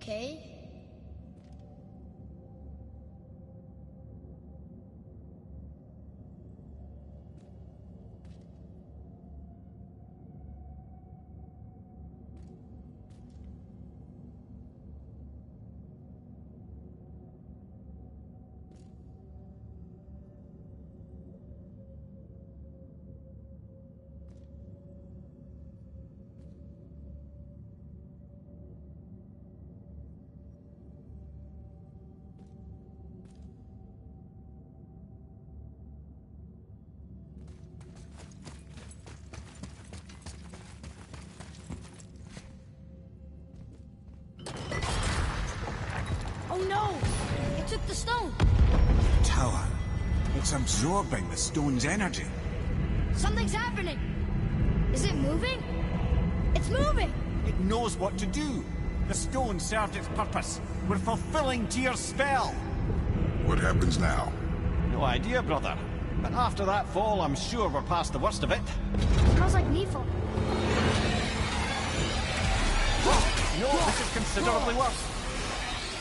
okay? Oh no! It took the stone! Tower. It's absorbing the stone's energy. Something's happening! Is it moving? It's moving! It knows what to do. The stone served its purpose. We're fulfilling Tyr's spell. What happens now? No idea, brother. But after that fall, I'm sure we're past the worst of it. Smells like Nephilim. No, this is considerably worse.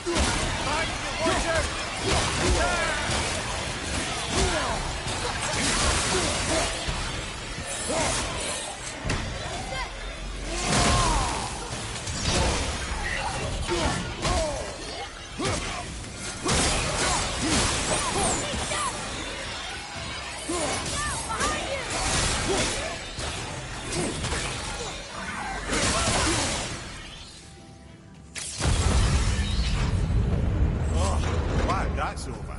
Watch out! That's over.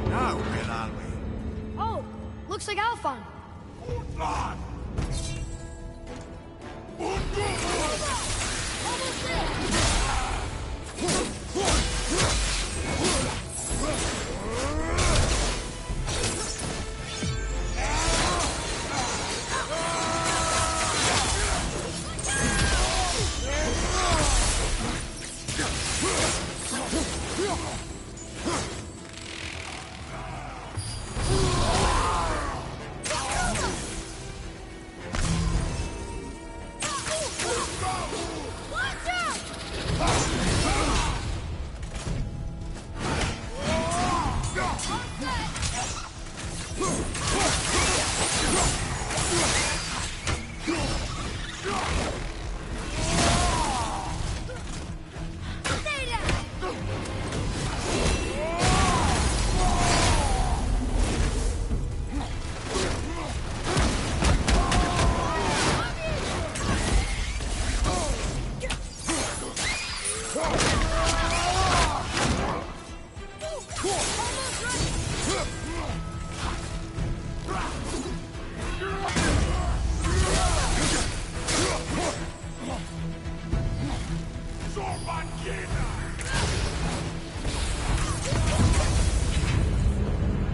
Now, where are we? Oh, looks like Alphon. Almost there!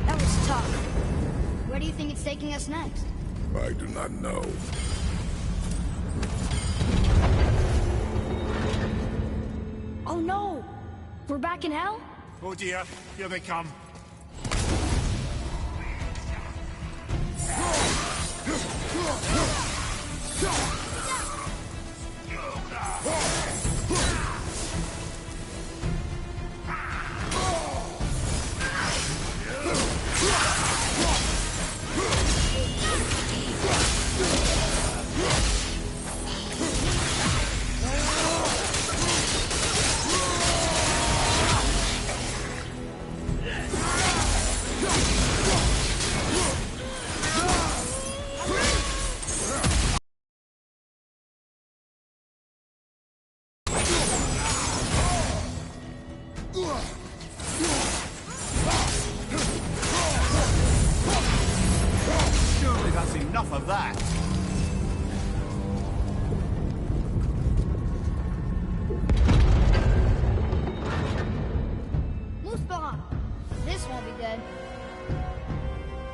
That was tough. Where do you think it's taking us next? I do not know. Oh no! We're back in hell? Oh dear, here they come. Surely that's enough of that. Muspelheim! This won't be good.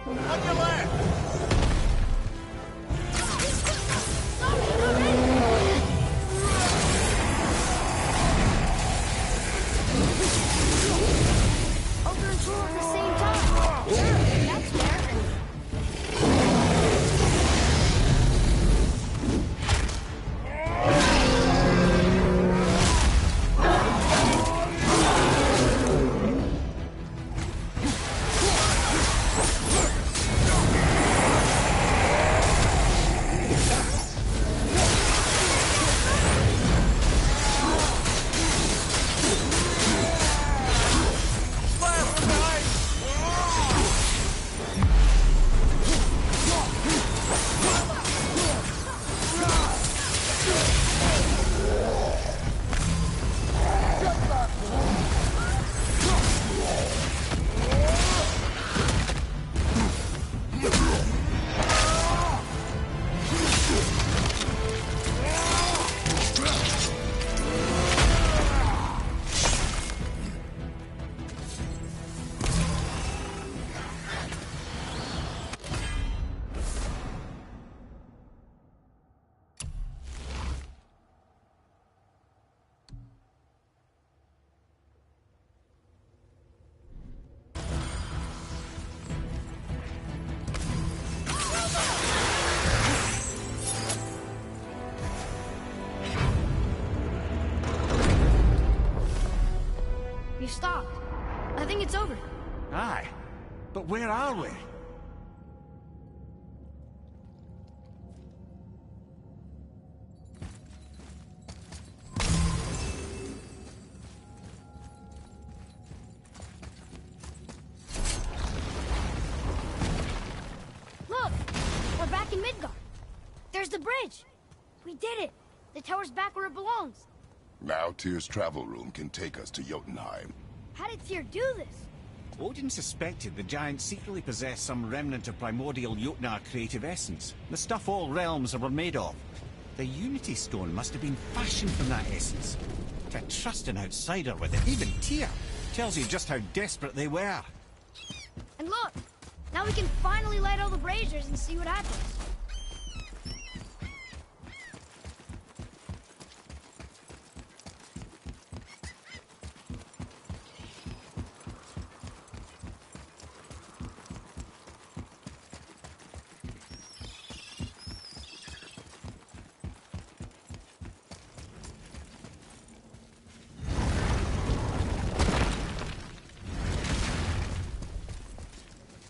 On your left! Open and short at the same time. Sure, that's fair. it's over. Aye. But where are we? Look! We're back in Midgard. There's the bridge. We did it. The tower's back where it belongs. Now Tyr's travel room can take us to Jotunheim. How did Tyr do this? Odin suspected the giants secretly possessed some remnant of primordial Jotnar creative essence, the stuff all realms were made of. The Unity Stone must have been fashioned from that essence. To trust an outsider with it, even Tyr, tells you just how desperate they were. And look! Now we can finally light all the braziers and see what happens.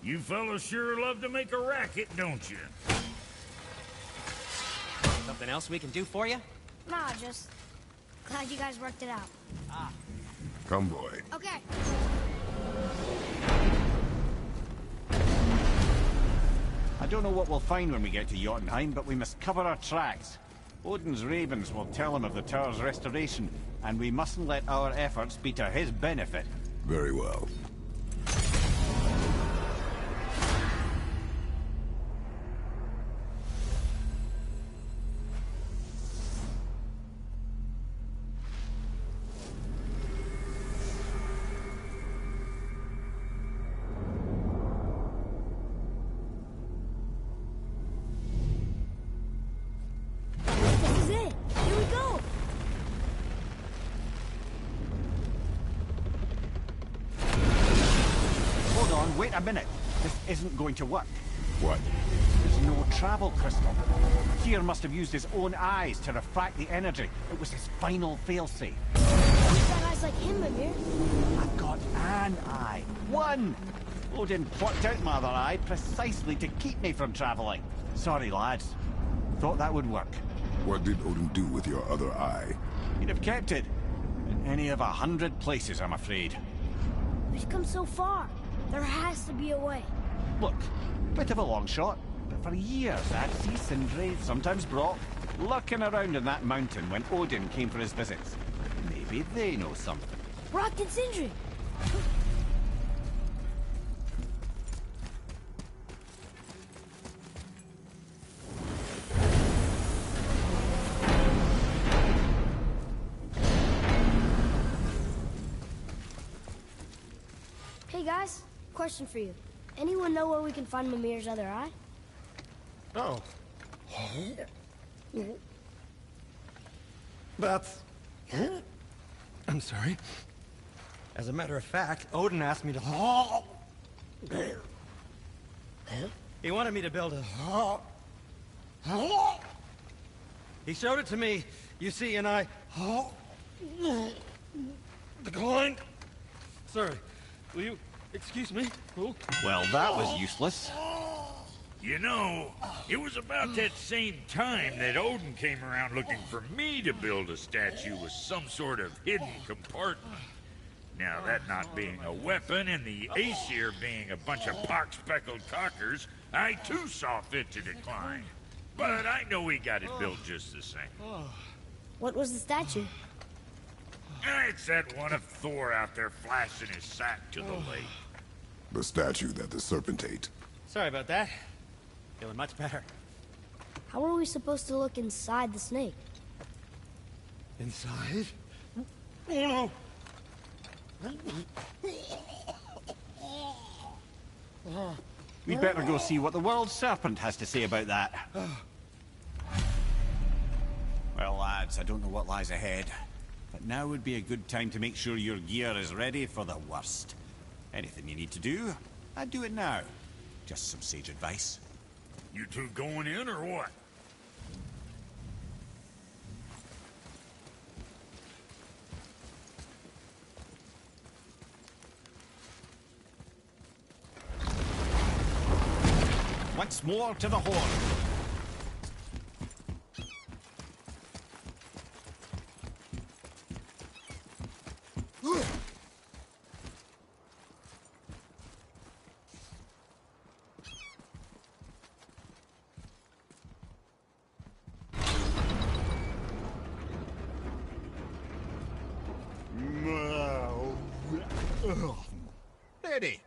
You fellas sure love to make a racket, don't you? Something else we can do for you? Nah, just glad you guys worked it out. Come, boy. Okay. I don't know what we'll find when we get to Jotunheim, but we must cover our tracks. Odin's ravens will tell him of the tower's restoration, and we mustn't let our efforts be to his benefit. Very well. This is it. Here we go. Hold on, wait a minute. This isn't going to work. What? There's no travel crystal. Tyr must have used his own eyes to refract the energy. It was his final failsafe. We've got eyes like him, Mimir. I've got an eye. One! Odin plucked out my other eye precisely to keep me from traveling. Sorry, lads. Thought that would work. What did Odin do with your other eye? He'd have kept it. In any of 100 places, I'm afraid. We've come so far. There has to be a way. Look, bit of a long shot, but for years I'd see Sindri, sometimes Brock, lurking around in that mountain when Odin came for his visits. Maybe they know something. Brock and Sindri. Hey guys, question for you. Anyone know where we can find Mimir's other eye? Oh. That's... I'm sorry. As a matter of fact, Odin asked me to... He wanted me to build a... He showed it to me, you see, and I... Declined. Sorry. Will you excuse me? Oh. Well, that was useless. You know, it was about that same time that Odin came around looking for me to build a statue with some sort of hidden compartment. Now, that not being a weapon and the Aesir being a bunch of pock-speckled cockers, I too saw fit to decline. But I know he got it built just the same. What was the statue? It's that one of Thor out there flashing his sack to the lake. The statue that the serpent ate. Sorry about that. Feeling much better. How are we supposed to look inside the snake? Inside? Oh no! We'd better go see what the world serpent has to say about that. Well, lads, I don't know what lies ahead, but now would be a good time to make sure your gear is ready for the worst. Anything you need to do, I'd do it now. Just some sage advice. You two going in or what? Once more to the horn. Ready.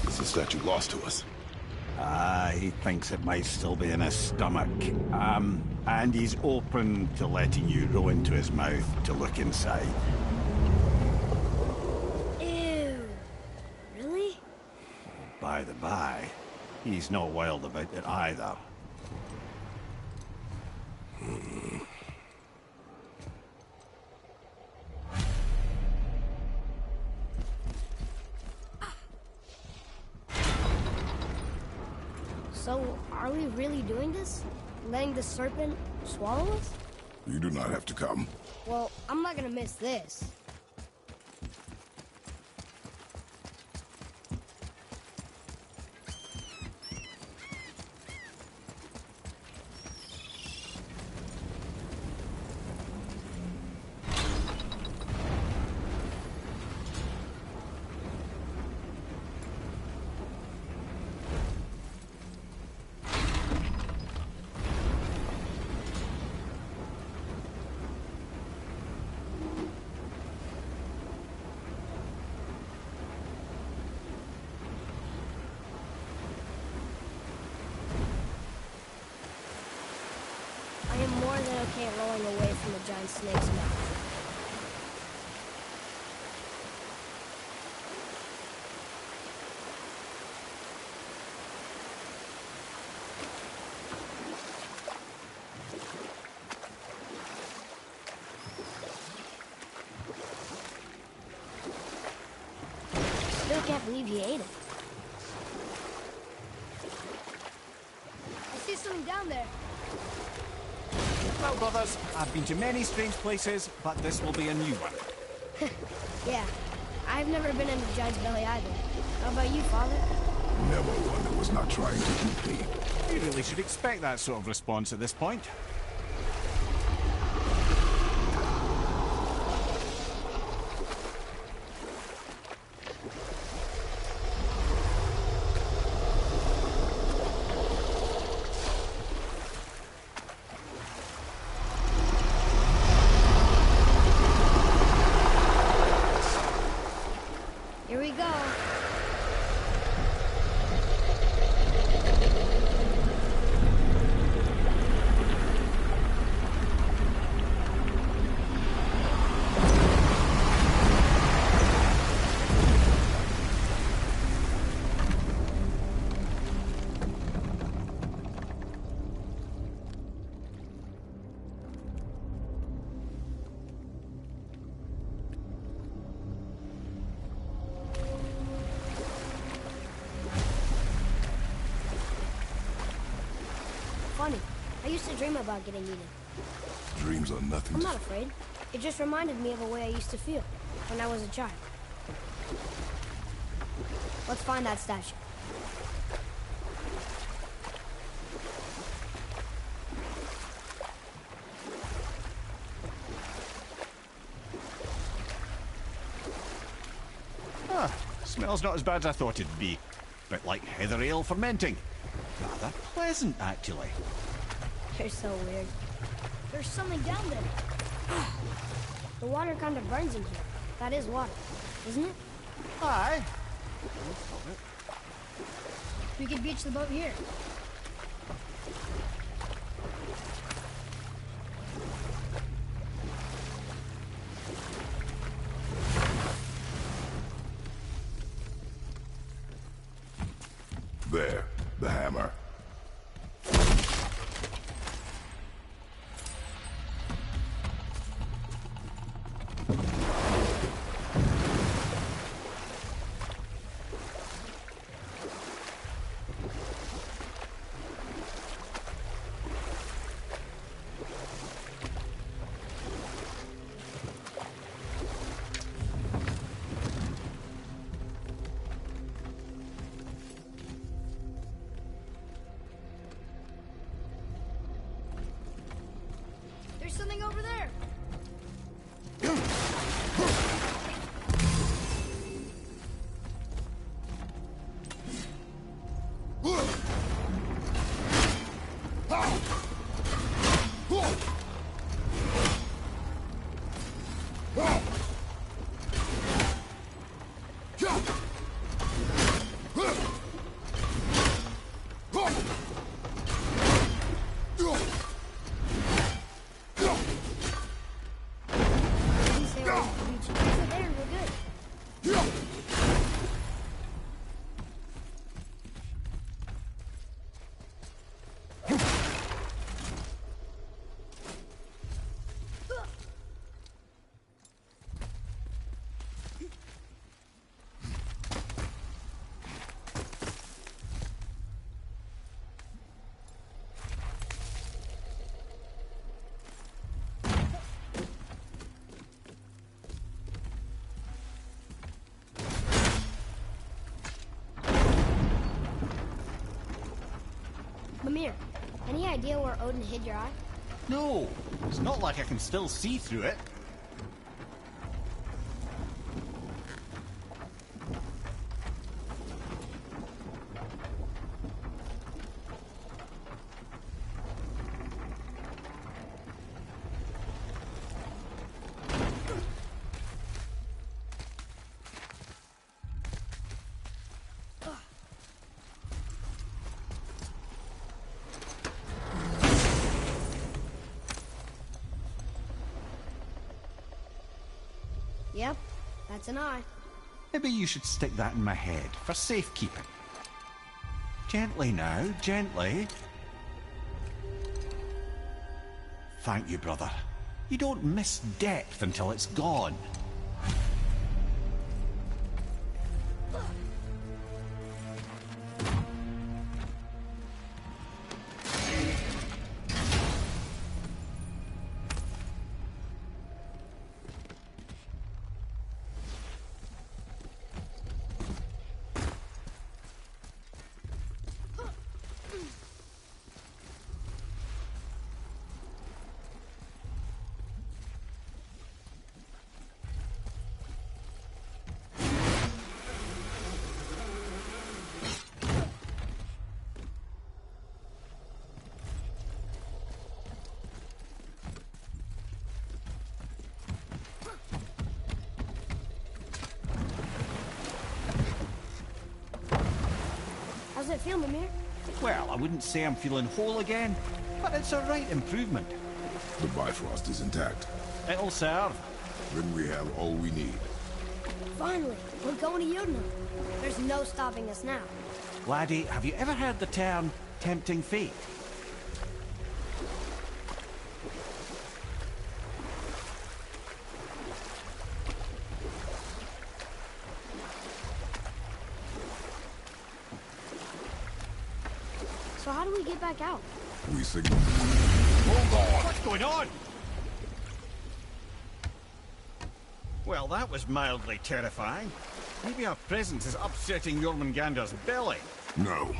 Is the statue lost to us? He thinks it might still be in his stomach. And he's open to letting you go into his mouth to look inside. Ew. Really? By the by, he's not wild about it either. So, are we really doing this? Letting the serpent swallow us? You do not have to come. Well, I'm not gonna miss this. I am more than okay rolling away from the giant snake's mouth. Still can't believe he ate it. I see something down there. Well, brothers, I've been to many strange places, but this will be a new one. Yeah, I've never been in a giant's belly either. How about you, Father? Never one that was not trying to eat me. You really should expect that sort of response at this point. Here we go. Funny. I used to dream about getting eaten. Dreams are nothing I'm to... not afraid. It just reminded me of a way I used to feel when I was a child. Let's find that statue. Smells not as bad as I thought it'd be. Bit like heather ale fermenting. Rather pleasant, actually. You're so weird. There's something down there. The water kind of burns in here. That is water, isn't it? Aye. We could beach the boat here. There, the hammer. There's something over there. These arrows reach over there and we're good. Mimir, any idea where Odin hid your eye? No, it's not like I can still see through it. Yep, that's an eye. Maybe you should stick that in my head for safekeeping. Gently now, gently. Thank you, brother. You don't miss depth until it's gone. How's it feel, Mimir? Well, I wouldn't say I'm feeling whole again, but it's a right improvement. The Bifrost is intact. It'll serve. Then we have all we need. Finally, we're going to Jotunheim. There's no stopping us now. Laddie, have you ever heard the term tempting fate? So how do we get back out? We signal. Hold on! What's going on? Well, that was mildly terrifying. Maybe our presence is upsetting Jormungandr's belly. No.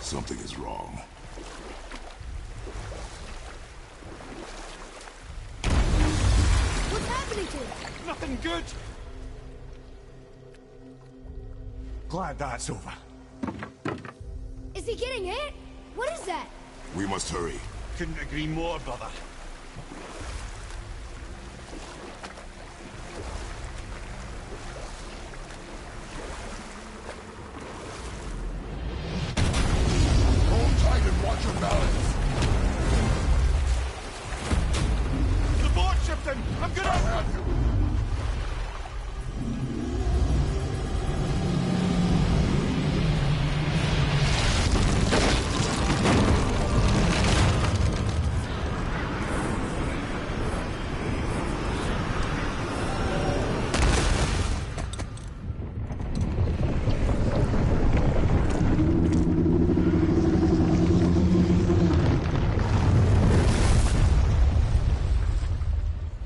Something is wrong. What's happening to it? Nothing good. Glad that's over. Is he getting hit? What is that? We must hurry. Couldn't agree more, brother. Hold tight and watch your balance. The board shifting! I'm gonna... Have you.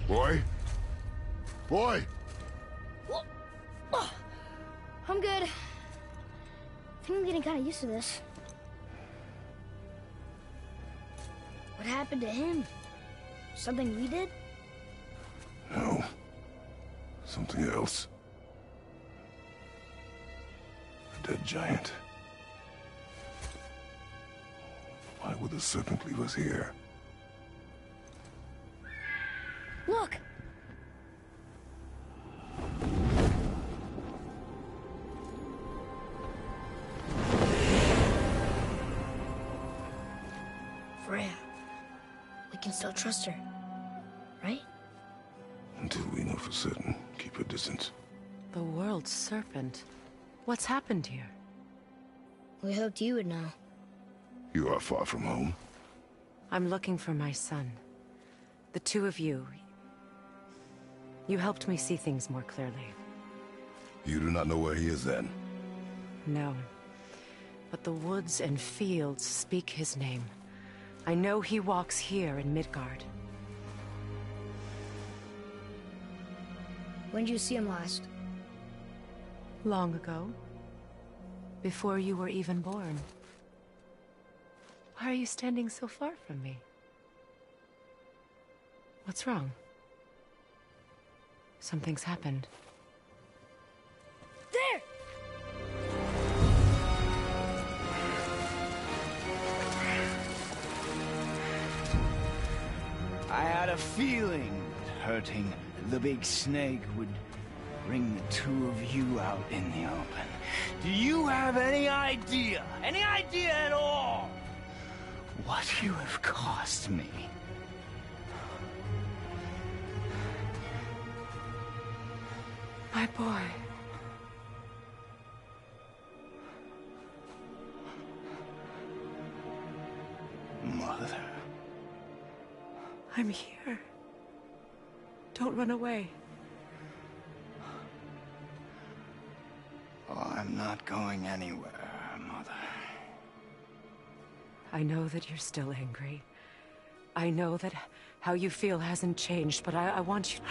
Boy? Boy! I'm good. I think I'm getting kind of used to this. What happened to him? Something we did? No. Something else. A dead giant. Why would the serpent leave us here? Look! Freya. We can still trust her, right? Until we know for certain, keep your distance. The world's serpent. What's happened here? We hoped you would know. You are far from home. I'm looking for my son. The two of you. You helped me see things more clearly. You do not know where he is then? No. But the woods and fields speak his name. I know he walks here in Midgard. When did you see him last? Long ago. Before you were even born. Why are you standing so far from me? What's wrong? Something's happened. There! I had a feeling that hurting the big snake would bring the two of you out in the open. Do you have any idea at all, what you have cost me? My boy. Mother. I'm here. Don't run away. Oh, I'm not going anywhere, Mother. I know that you're still angry. I know that how you feel hasn't changed, but I want you...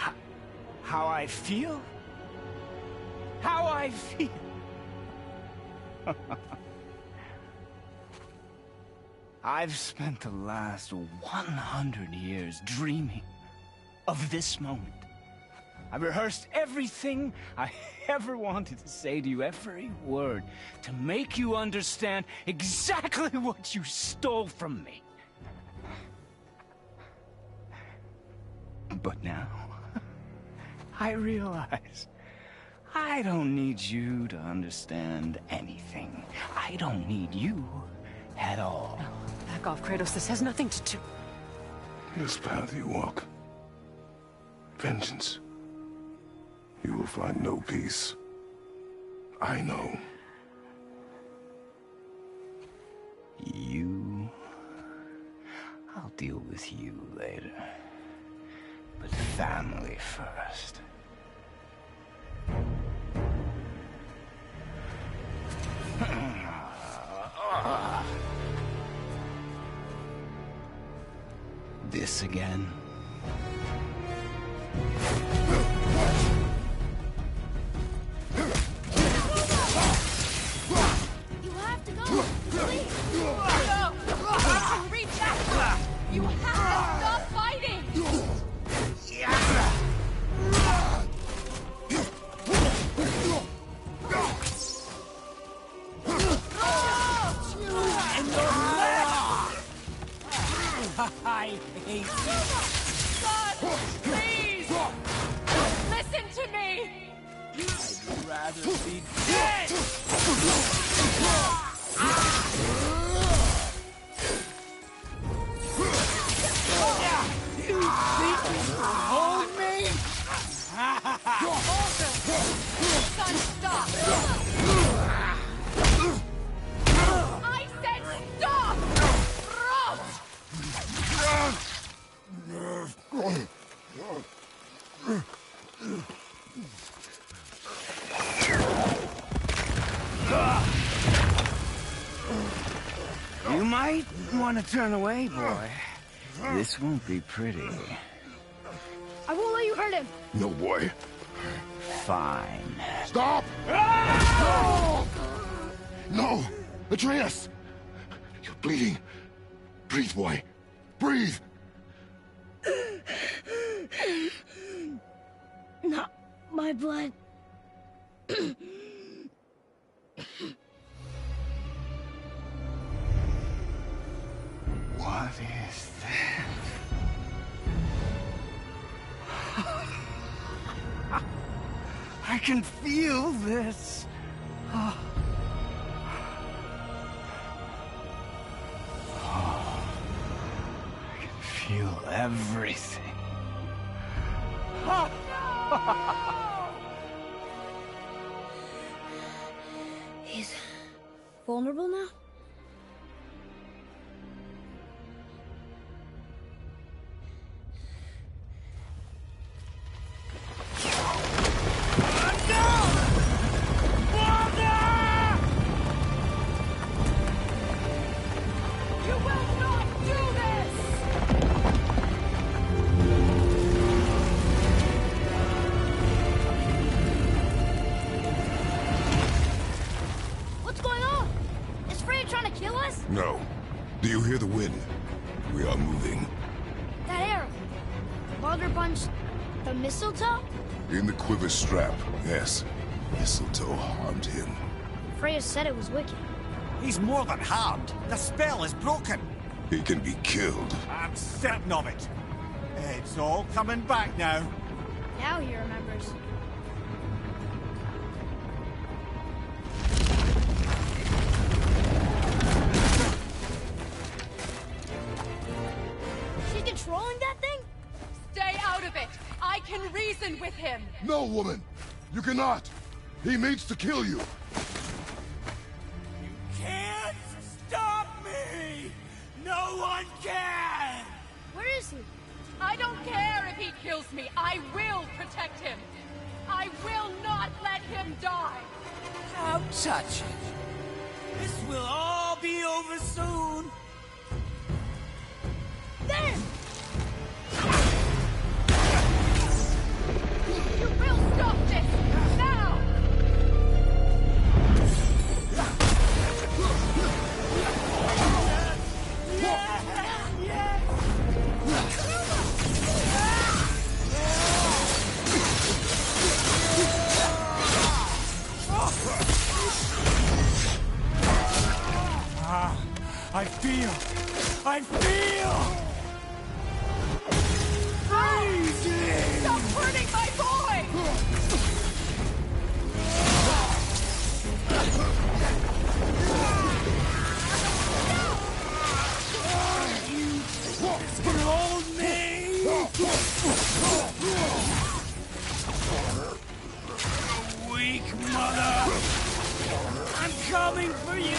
How I feel? How I feel? I've spent the last 100 years dreaming of this moment. I rehearsed everything I ever wanted to say to you, every word, to make you understand exactly what you stole from me. But now, I realize I don't need you to understand anything. I don't need you at all. No, back off, Kratos. This has nothing to do... This path you walk. Vengeance. You will find no peace. I know. You... I'll deal with you later. But family first. This again? You have to go! Please! No! You can reach out! You have to stop fighting! I hate you. Son, please! Listen to me! I'd rather be dead! You think you can hold me? Son, stop! I said stop! You might want to turn away, boy. This won't be pretty. I won't You hurt him. No, boy. Fine. Stop! No! No! Atreus! You're bleeding. Breathe, boy. Breathe! Not my blood. What is that? I can feel this. I can feel everything. He's vulnerable now? You will not do this! What's going on? Is Freya trying to kill us? No. Do you hear the wind? We are moving. That arrow. Baldur punched the mistletoe? In the quiver strap, yes. Mistletoe harmed him. Freya said it was wicked. He's more than harmed. The spell is broken. He can be killed. I'm certain of it. It's all coming back now. Now he remembers. She's controlling that thing? Stay out of it! I can reason with him! No, woman! You cannot! He means to kill you! Can't stop me! No one can! Where is he? I don't care if he kills me. I will protect him. I will not let him die. Don't touch it. This will all be over soon. There! You will stop this now. I feel freezing! Stop hurting my boy. Hold me! Weak mother! I'm coming for you!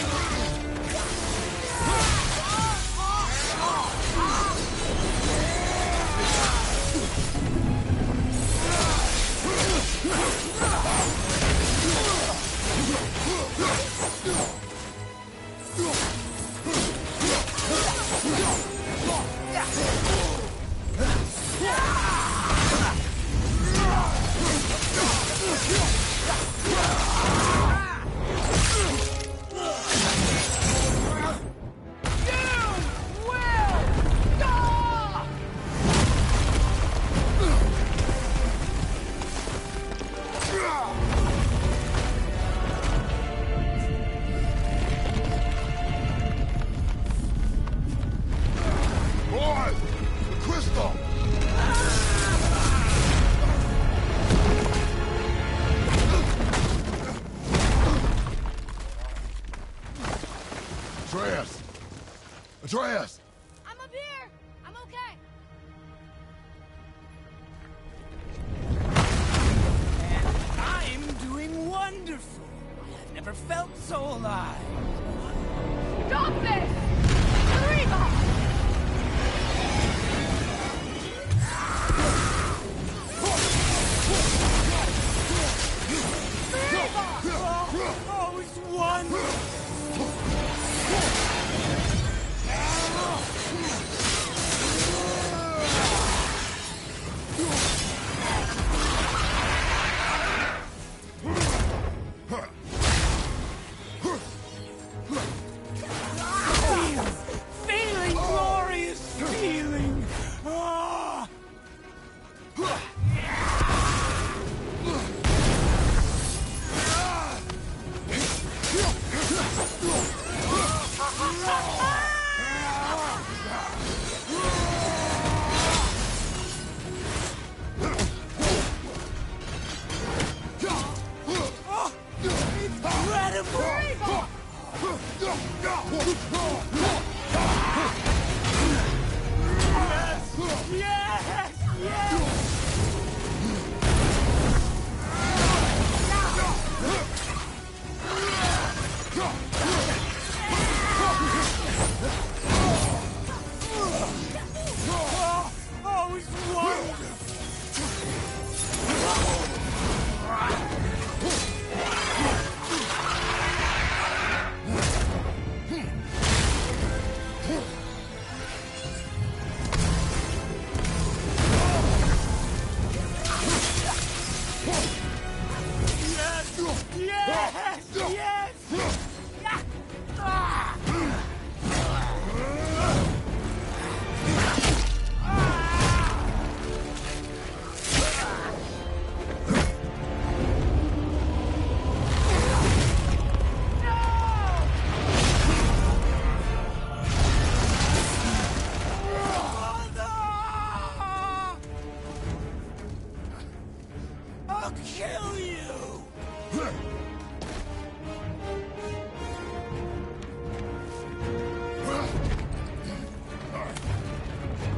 I'll kill you!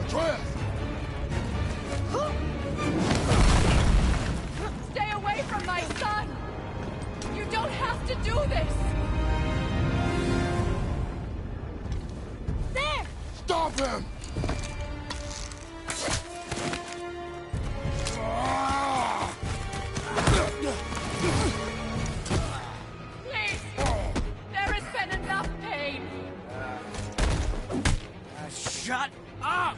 Atreus! Stay away from my son! You don't have to do this! There! Stop him! Please! There has been enough pain! Shut up!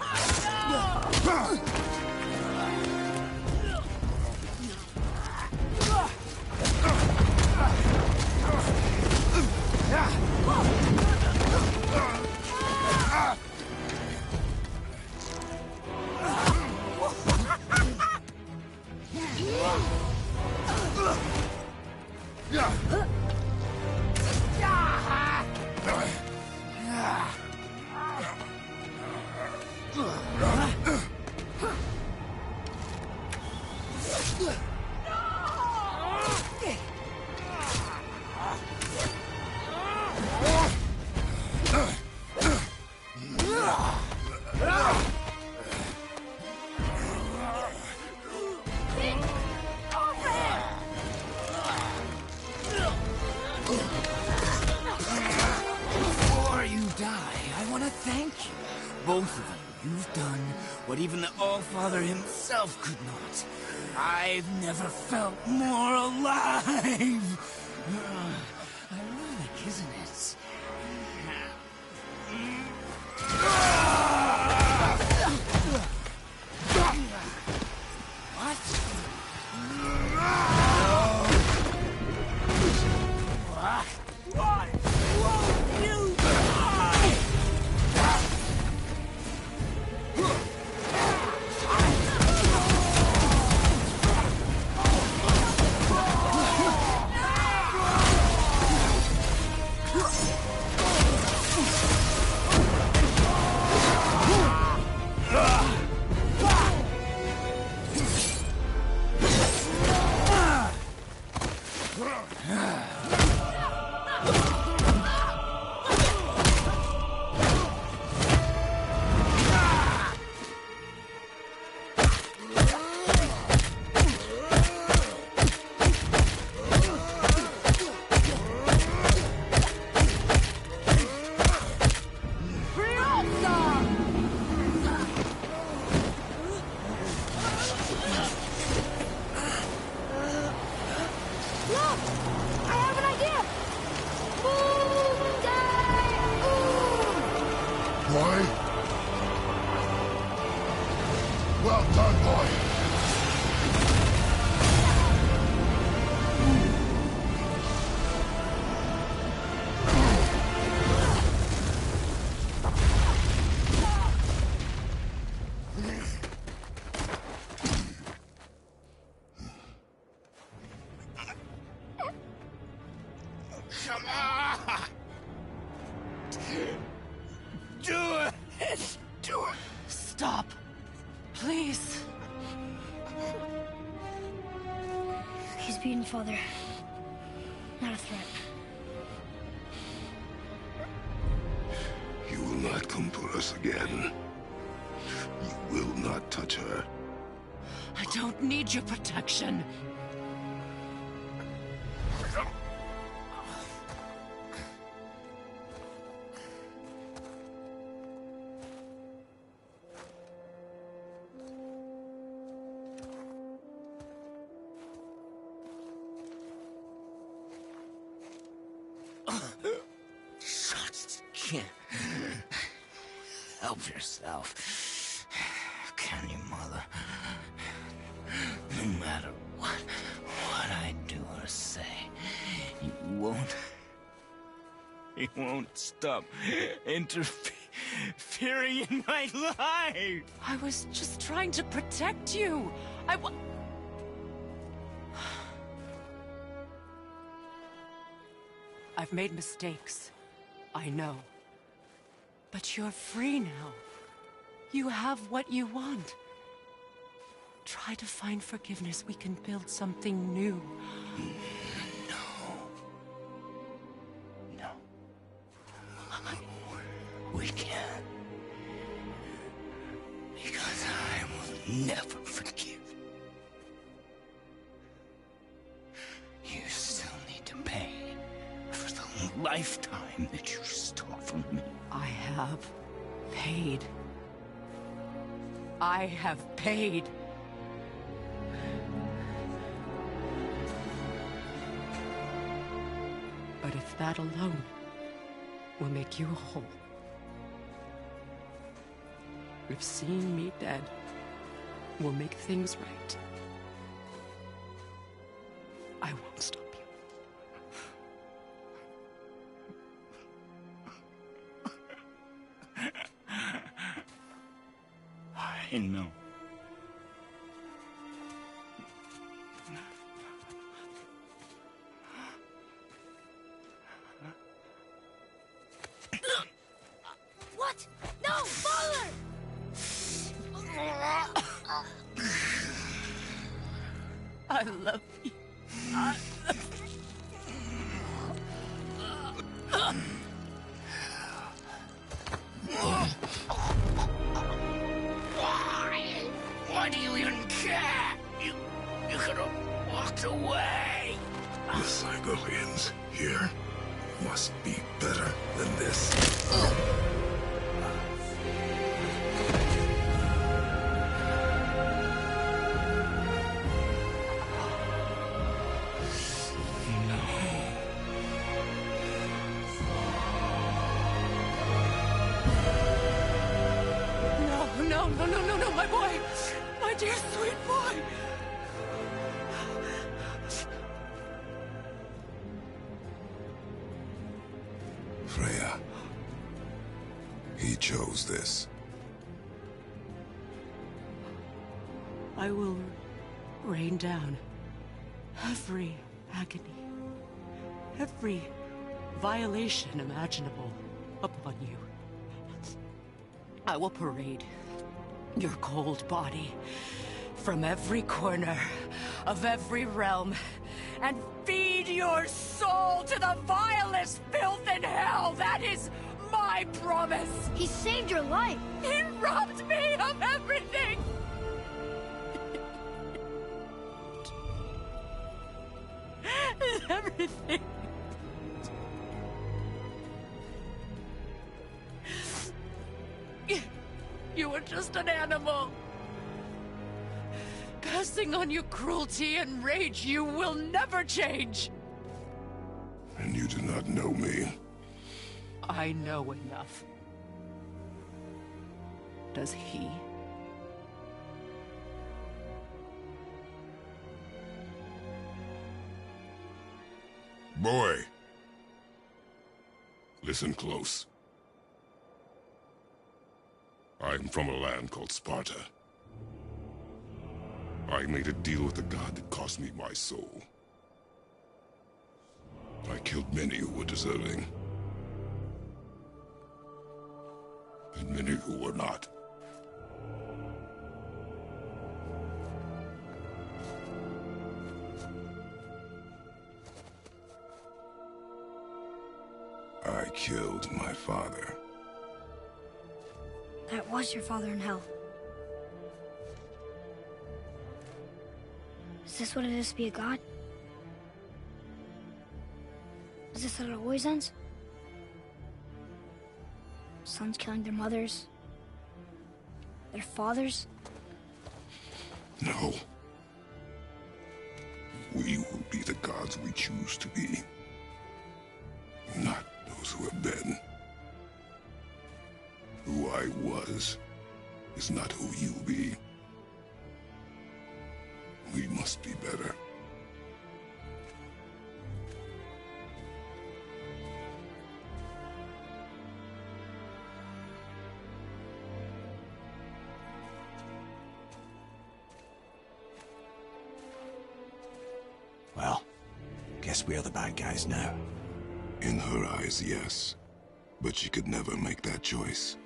Before you die, I want to thank you. Both of you. You've done what even the All-Father himself could not. I've never felt more alive. Ironic, isn't it? What? Won't you die? Look! I have an idea! Boom! Boy? Well done, boy. Come on! Do it! Do it! Stop. Please. He's beaten, Father. Not a threat. You will not come for us again. You will not touch her. I don't need your protection. Just can't help yourself. Can you, Mother? No matter what I do or say, you won't stop interfering in my life. I was just trying to protect you. I've made mistakes. I know. But you're free now. You have what you want. try to find forgiveness, we can build something new. No. We can't. Because I will never forgive. You still need to pay for the lifetime that you stole from me. I have paid. I have paid. But if that alone will make you whole, if seeing me dead will make things right, I won't stop you. I know. What? No, father! I love you. Why do you even care? You could have walked away. The Cygolians here must be better than this. No, my boy! My dear sweet boy! Freya. He chose this. I will rain down every agony, every violation imaginable upon you. I will parade your cold body from every corner of every realm and feed your soul to the vilest filth in hell. That is my promise. He saved your life. He robbed me of everything. Everything. You were just an animal. Passing on your cruelty and rage, you will never change. And you do not know me. I know enough. Does he? Boy. Listen close. I'm from a land called Sparta. I made a deal with a god that cost me my soul. I killed many who were deserving. And many who were not. I killed my father. That was your father in hell. Is this what it is to be a god? Is this how it always ends? Sons killing their mothers? Their fathers? No. We will be the gods we choose to be. Not those who have been. Who I was is not who you'll be. We must be better. Well, guess we're the bad guys now. In her eyes, yes. But she could never make that choice.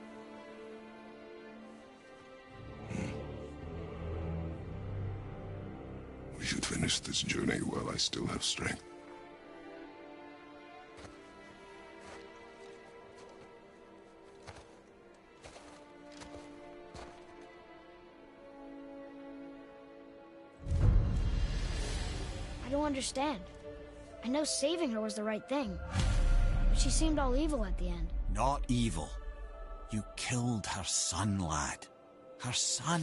We should finish this journey while I still have strength. I don't understand. I know saving her was the right thing, but she seemed all evil at the end. Not evil. You killed her son, lad. Her son.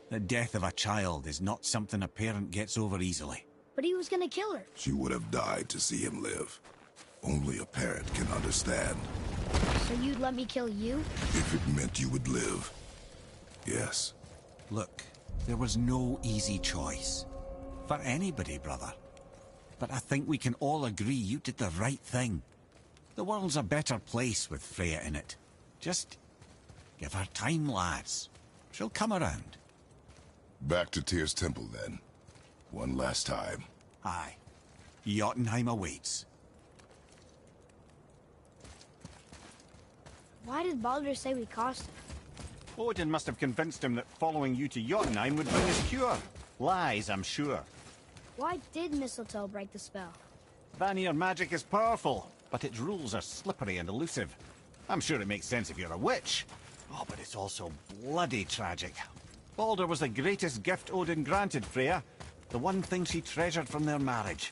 The death of a child is not something a parent gets over easily. But he was gonna kill her. She would have died to see him live. Only a parent can understand. So you'd let me kill you? If it meant you would live. Yes. Look, there was no easy choice. For anybody, brother. But I think we can all agree you did the right thing. The world's a better place with Freya in it. Just give her time, lads. She'll come around. Back to Tyr's temple, then. One last time. Aye. Jotunheim awaits. Why did Baldur say we cost him? Odin must have convinced him that following you to Jotunheim would bring his cure. Lies, I'm sure. Why did Mistletoe break the spell? Vanir magic is powerful, but its rules are slippery and elusive. I'm sure it makes sense if you're a witch. Oh, but it's also bloody tragic. Baldur was the greatest gift Odin granted Freya. The one thing she treasured from their marriage.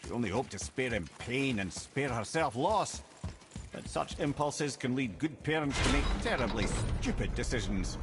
She only hoped to spare him pain and spare herself loss. But such impulses can lead good parents to make terribly stupid decisions.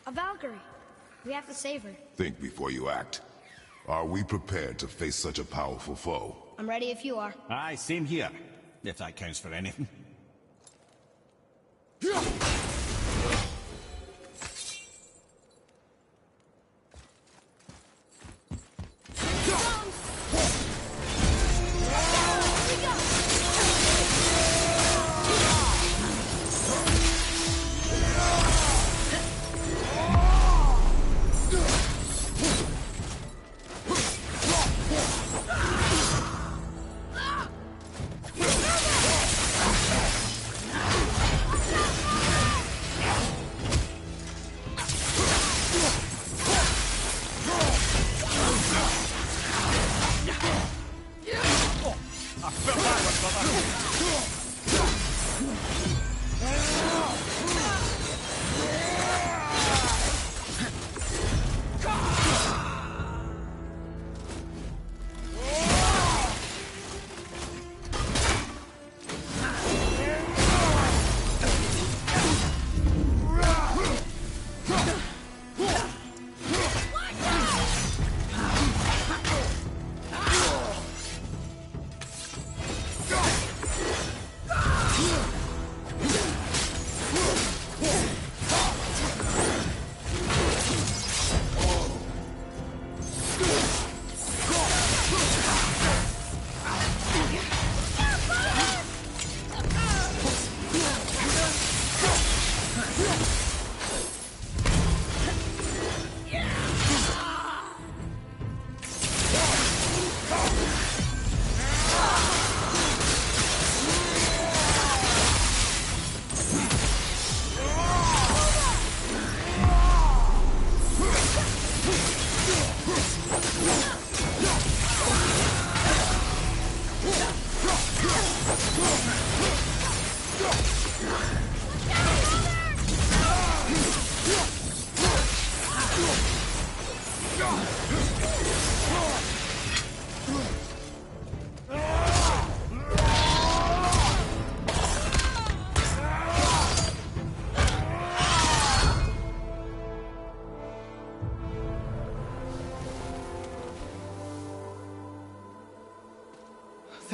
A Valkyrie. We have to save her. Think before you act. Are we prepared to face such a powerful foe? I'm ready if you are. Aye, same here. If that counts for anything.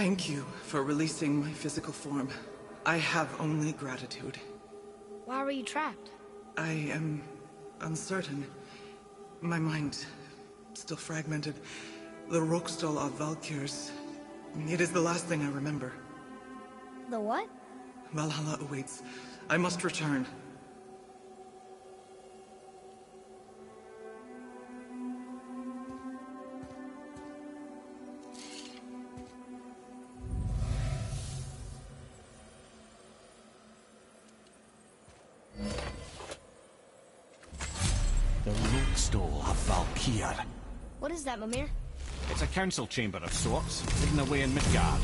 Thank you for releasing my physical form. I have only gratitude. Why were you trapped? I am uncertain. My mind still fragmented. The Rokstol of Valkyrs. It is the last thing I remember. The what? Valhalla awaits. I must return. The Rokstol of Valkyr. What is that, Mimir? It's a council chamber of sorts, hidden away in Midgard.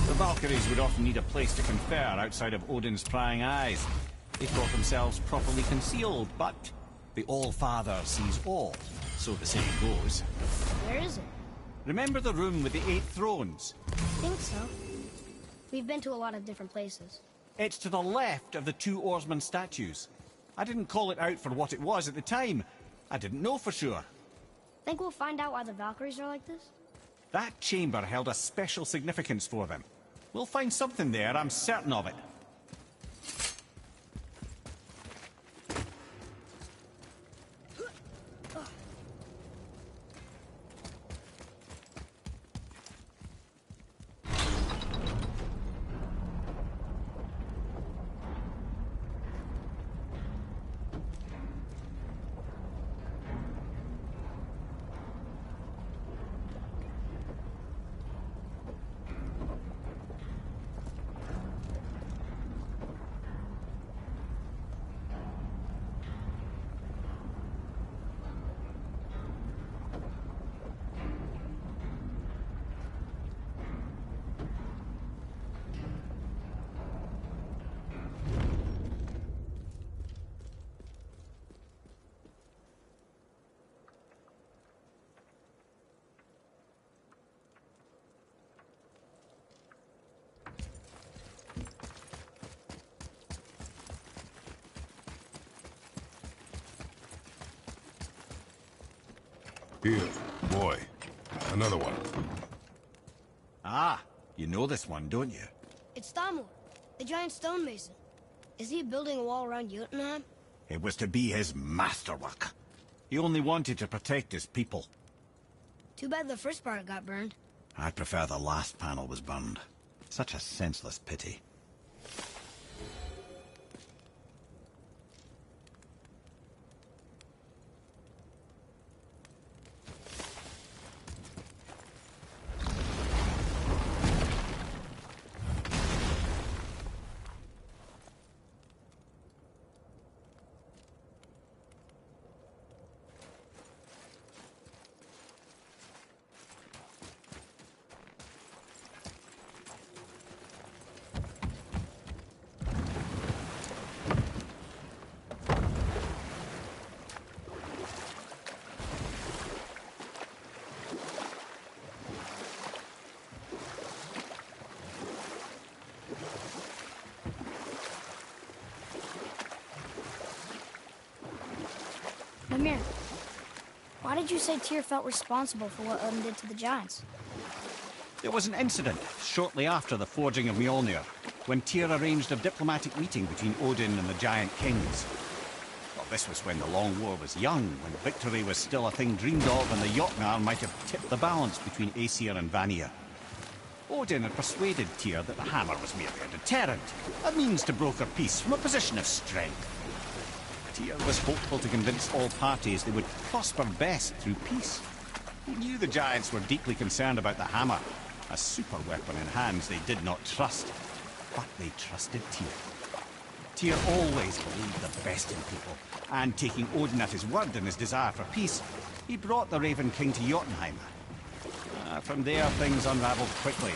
The Valkyries would often need a place to confer outside of Odin's prying eyes. They thought themselves properly concealed, but the All-Father sees all, so the saying goes. Where is it? Remember the room with the 8 thrones? I think so. We've been to a lot of different places. It's to the left of the 2 oarsman statues. I didn't call it out for what it was at the time. I didn't know for sure. Think we'll find out why the Valkyries are like this? That chamber held a special significance for them. We'll find something there, I'm certain of it. Here, boy. Another one. Ah, you know this one, don't you? It's Thamur, the giant stonemason. Is he building a wall around Jotunheim? It was to be his masterwork. He only wanted to protect his people. Too bad the first part got burned. I prefer the last panel was burned. Such a senseless pity. Mimir, why did you say Tyr felt responsible for what Odin did to the giants? There was an incident shortly after the forging of Mjolnir, when Tyr arranged a diplomatic meeting between Odin and the giant kings. Well, this was when the Long War was young, when victory was still a thing dreamed of, and the Jotnar might have tipped the balance between Aesir and Vanir. Odin had persuaded Tyr that the hammer was merely a deterrent, a means to broker peace from a position of strength. Tyr was hopeful to convince all parties they would prosper best through peace. He knew the giants were deeply concerned about the hammer, a super weapon in hands they did not trust. But they trusted Tyr. Tyr always believed the best in people, and taking Odin at his word in his desire for peace, he brought the Raven King to Jotunheim. From there, things unraveled quickly.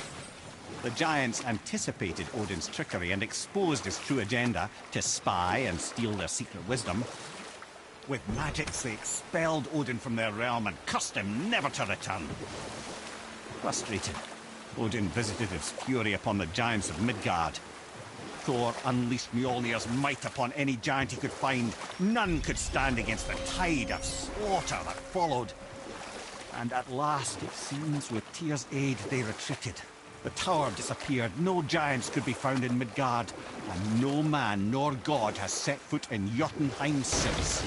The giants anticipated Odin's trickery and exposed his true agenda to spy and steal their secret wisdom. With magics, they expelled Odin from their realm and cursed him never to return. Frustrated, Odin visited his fury upon the giants of Midgard. Thor unleashed Mjolnir's might upon any giant he could find. None could stand against the tide of slaughter that followed. And at last, it seems, with Tyr's aid, they retreated. The tower disappeared, no giants could be found in Midgard, and no man nor god has set foot in Jotunheim since.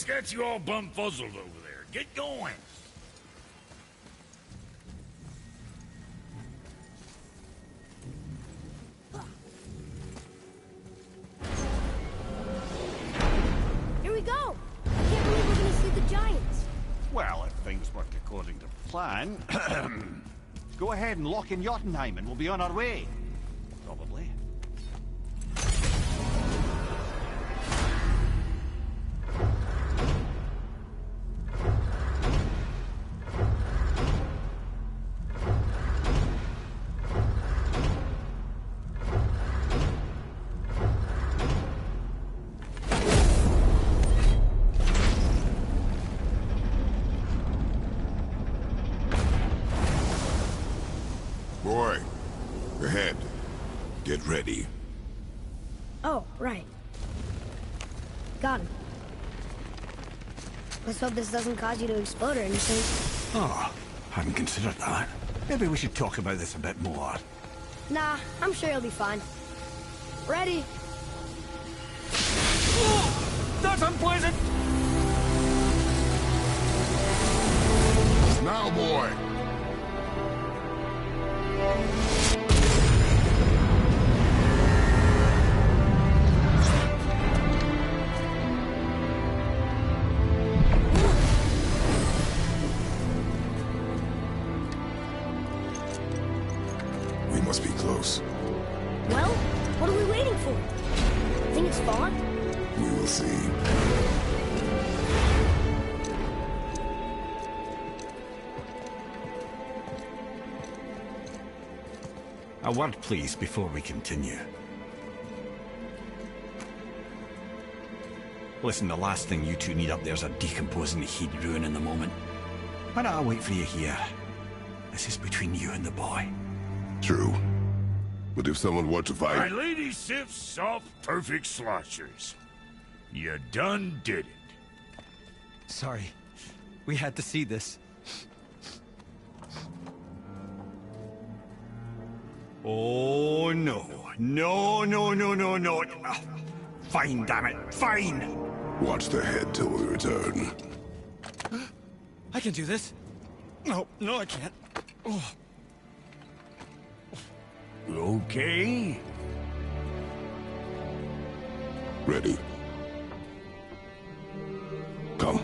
What's got you all bum-fuzzled over there? Get going! Here we go! I can't believe we're gonna see the giants. Well, if things work according to plan... Go ahead and lock in Jotunheim and we'll be on our way. Probably. Boy, ahead. Get ready. Oh, right. Got him. Let's hope this doesn't cause you to explode or anything. Oh, hadn't considered that. Maybe we should talk about this a bit more. Nah, I'm sure you'll be fine. Ready? That's unpleasant! Now, boy. We must be close. Well, what are we waiting for? Think it's fun? We will see. A word, please, before we continue. Listen, the last thing you two need up there's a decomposing heat ruining the moment. Why don't I wait for you here? This is between you and the boy. True. But if someone were to My fight... lady Sif's soft, perfect sloshers. You done did it. Sorry. We had to see this. Oh, no. No, no, no, no, no. Fine, damn it. Fine! Watch the head till we return. I can do this. No, I can't. Oh. Okay. Ready. Come.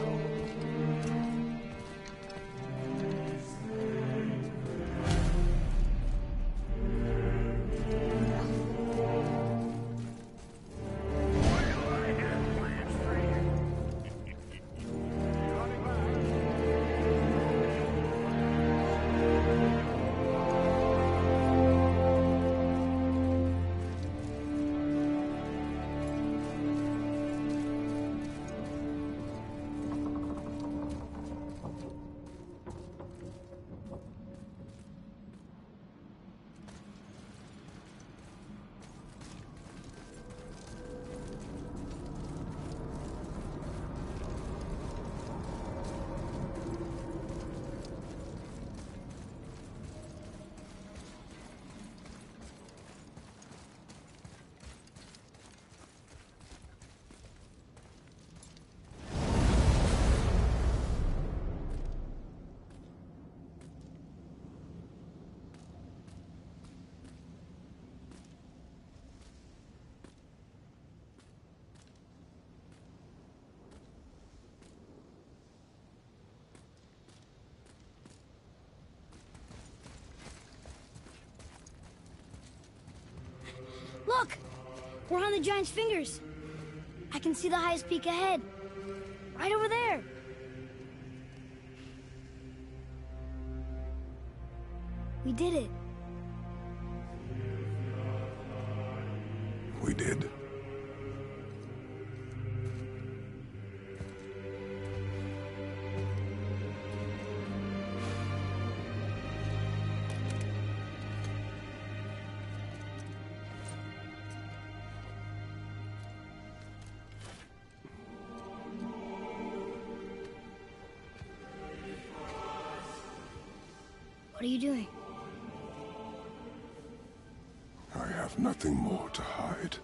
Look! We're on the giant's fingers. I can see the highest peak ahead. Right over there. We did it. We did. What are you doing? I have nothing more to hide.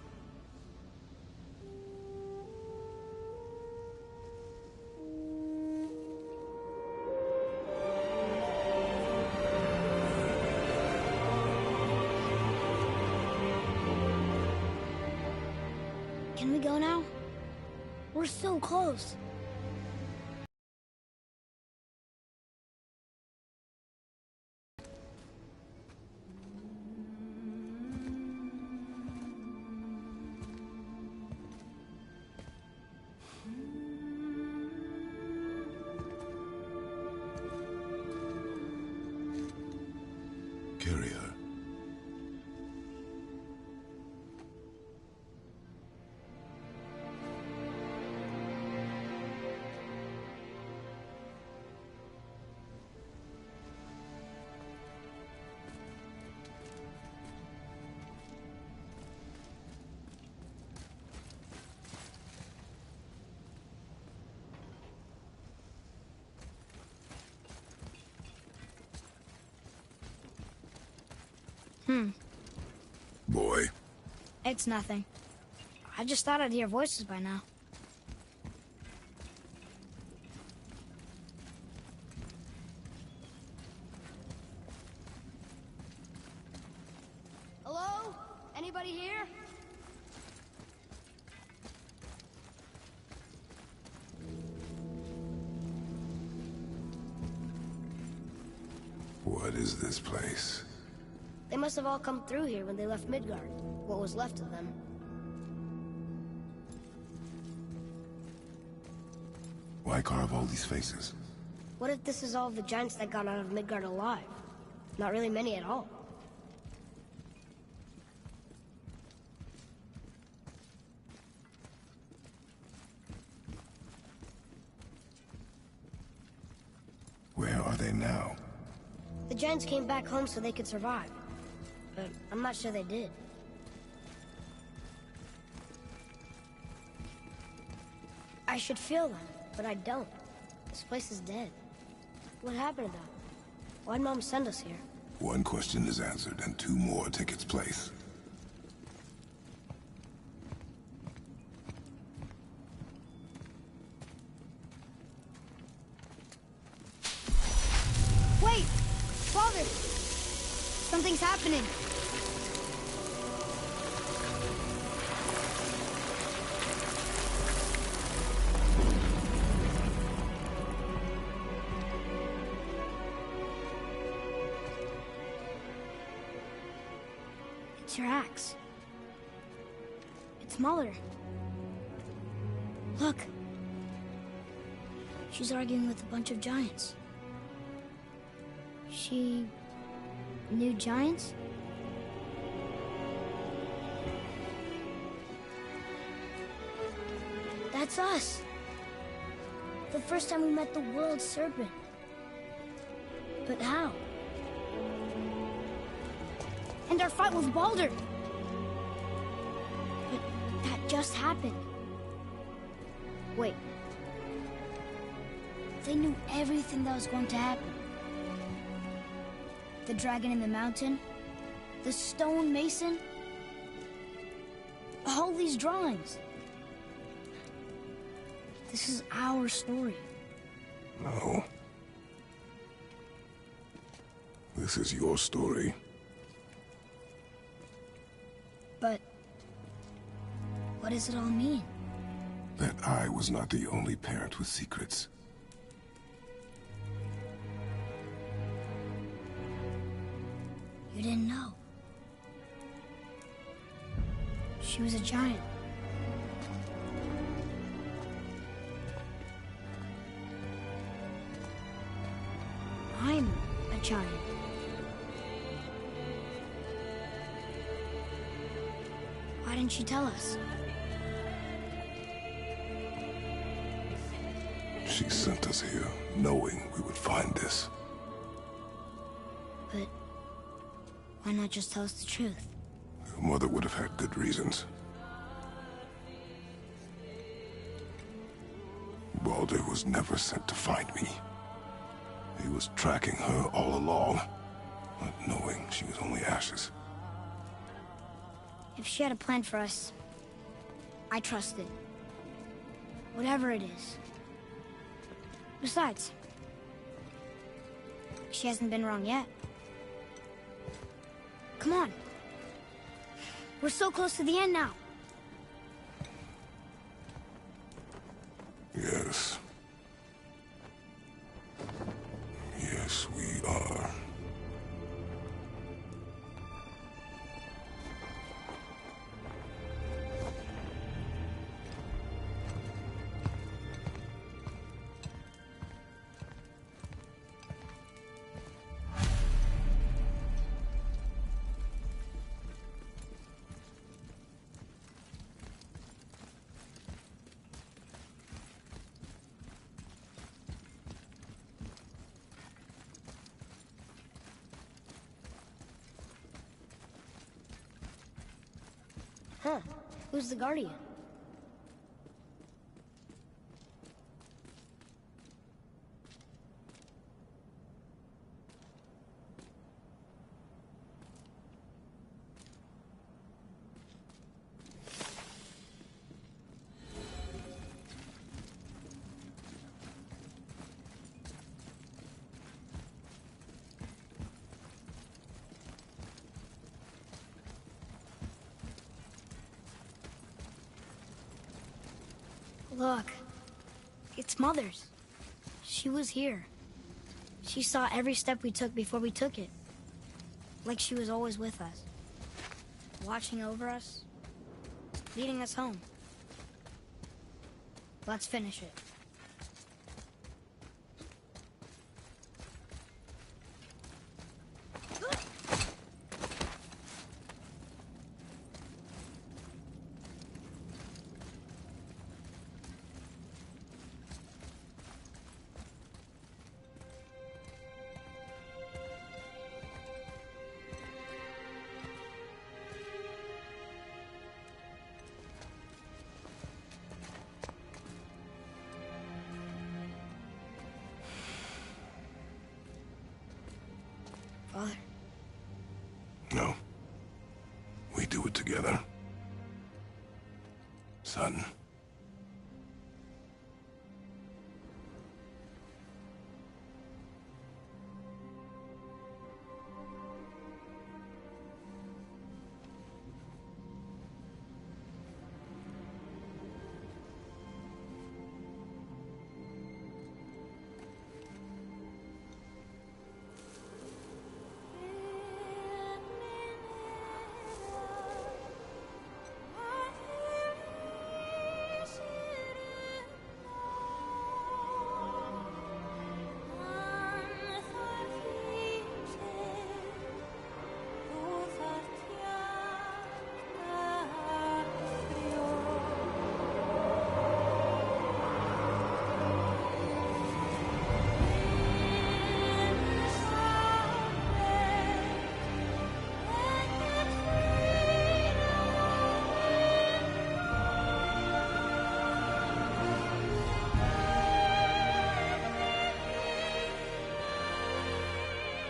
Can we go now? We're so close. Carry her. Boy. It's nothing. I just thought I'd hear voices by now. Hello? Anybody here? What is this place? They must have all come through here when they left Midgard. What was left of them. Why carve all these faces? What if this is all of the giants that got out of Midgard alive? Not really many at all. Where are they now? The giants came back home so they could survive. But I'm not sure they did. I should feel them, but I don't. This place is dead. What happened to them? Why'd Mom send us here? One question is answered, and two more take its place. Wait! Father! Something's happening. It's your axe. It's Muller. Look. She's arguing with a bunch of giants. She knew giants? That's us. The first time we met the world serpent. But how? And our fight with Baldur. But that just happened. Wait. They knew everything that was going to happen. The dragon in the mountain, the stone mason, all these drawings. This is our story. No. This is your story. But what does it all mean? That I was not the only parent with secrets. You didn't know. She was a giant. I'm a giant. Why didn't she tell us? She sent us here, knowing we would find this. But why not just tell us the truth? Your mother would have had good reasons. Baldur was never sent to find me. He was tracking her all along, not knowing she was only ashes. If she had a plan for us, I trust it. Whatever it is. Besides, she hasn't been wrong yet. Come on. We're so close to the end now. Huh. Who's the Guardian? Look, it's Mother's. She was here. She saw every step we took before we took it. Like she was always with us. Watching over us. Leading us home. Let's finish it. Father? No. We do it together. Son.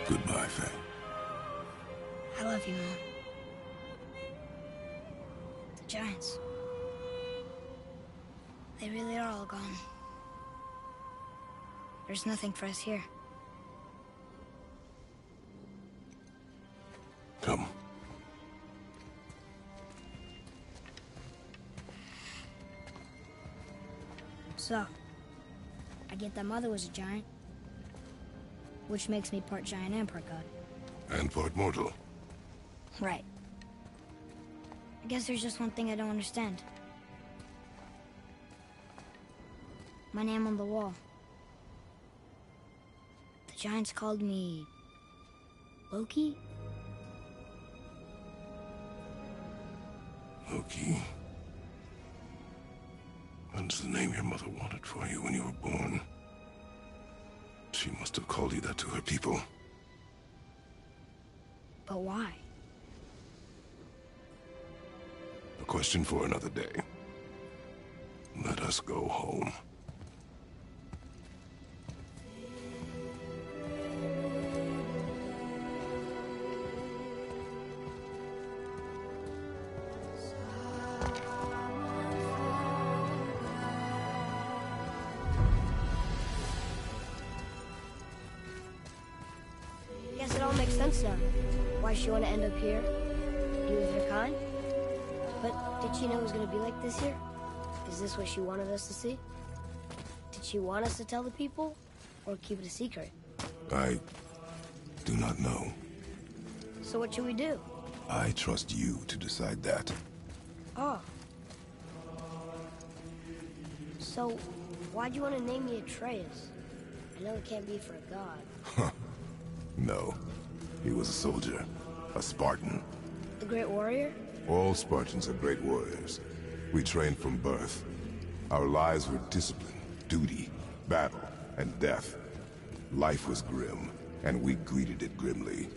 Goodbye, Faye. I love you, Mom. The Giants. They really are all gone. There's nothing for us here. Come. So, I get that Mother was a giant. Which makes me part giant and part god. And part mortal. Right. I guess there's just one thing I don't understand. My name on the wall. The Giants called me... Loki? Loki. That's the name your mother wanted for you when you were born. She must have called you that to her people. But why? A question for another day. Let us go home. Guess it all makes sense now. Why she wanna end up here? Be with her kind? But did she know it was gonna be like this here? Is this what she wanted us to see? Did she want us to tell the people? Or keep it a secret? I do not know. So what should we do? I trust you to decide that. Oh. So, why'd you want to name me Atreus? I know it can't be for a god. No. He was a soldier. A Spartan. The Great Warrior? All Spartans are great warriors. We trained from birth. Our lives were discipline, duty, battle, and death. Life was grim, and we greeted it grimly.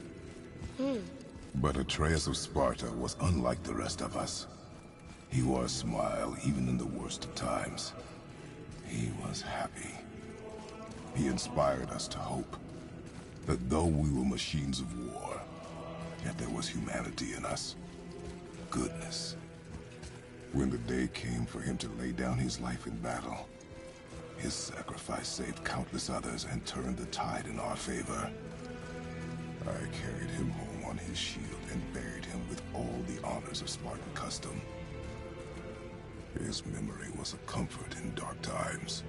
But Atreus of Sparta was unlike the rest of us. He wore a smile even in the worst of times. He was happy. He inspired us to hope that though we were machines of war, yet there was humanity in us. Goodness. When the day came for him to lay down his life in battle, his sacrifice saved countless others and turned the tide in our favor. I carried him home on his shield and buried him with all the honors of Spartan custom. His memory was a comfort in dark times.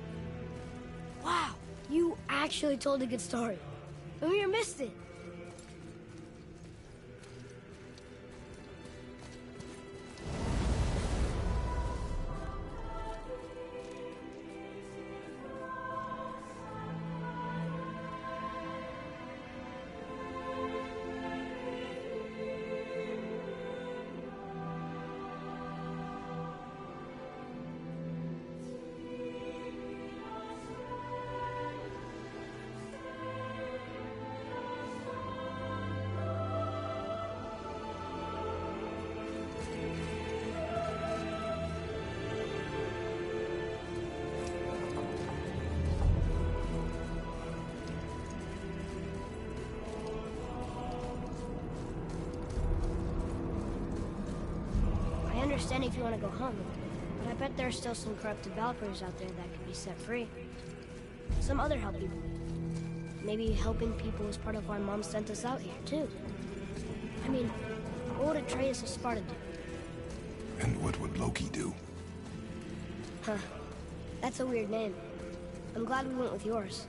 Wow, you actually told a good story. And we missed it. I understand if you want to go home, but I bet there are still some corrupted Valkyries out there that could be set free. Some other help people. Maybe helping people was part of why Mom sent us out here, too. I mean, what would Atreus of Sparta do? And what would Loki do? Huh. That's a weird name. I'm glad we went with yours.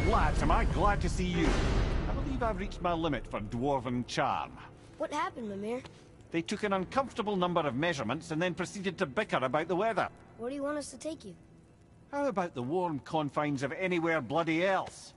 Lads, am I glad to see you. I believe I've reached my limit for dwarven charm. What happened, Mimir? They took an uncomfortable number of measurements and then proceeded to bicker about the weather. Where do you want us to take you? How about the warm confines of anywhere bloody else?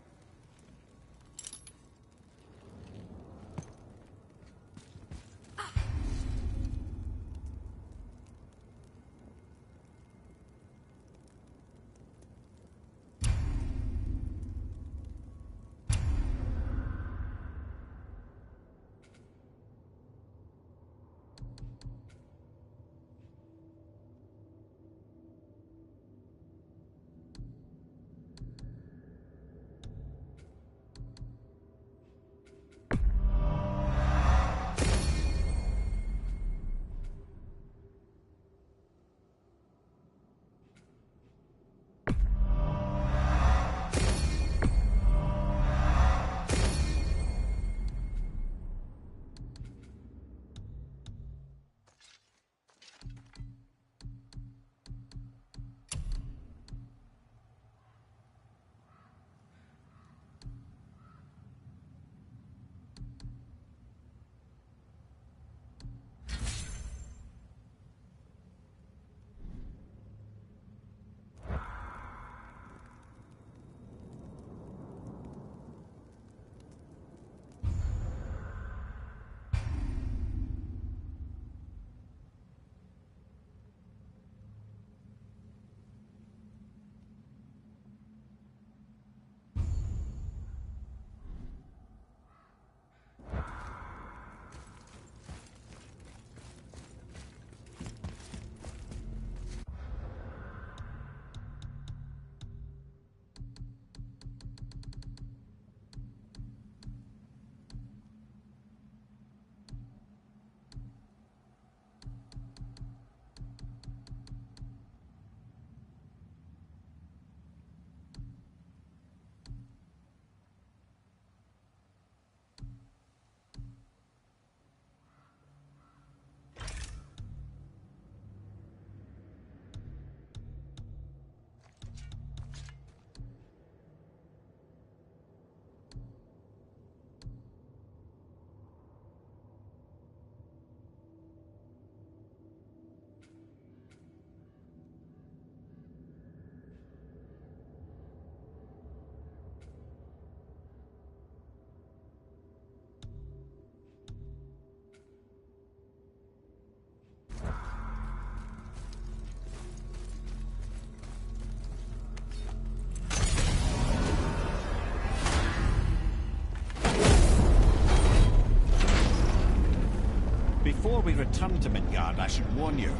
Before we return to Midgard, I should warn you.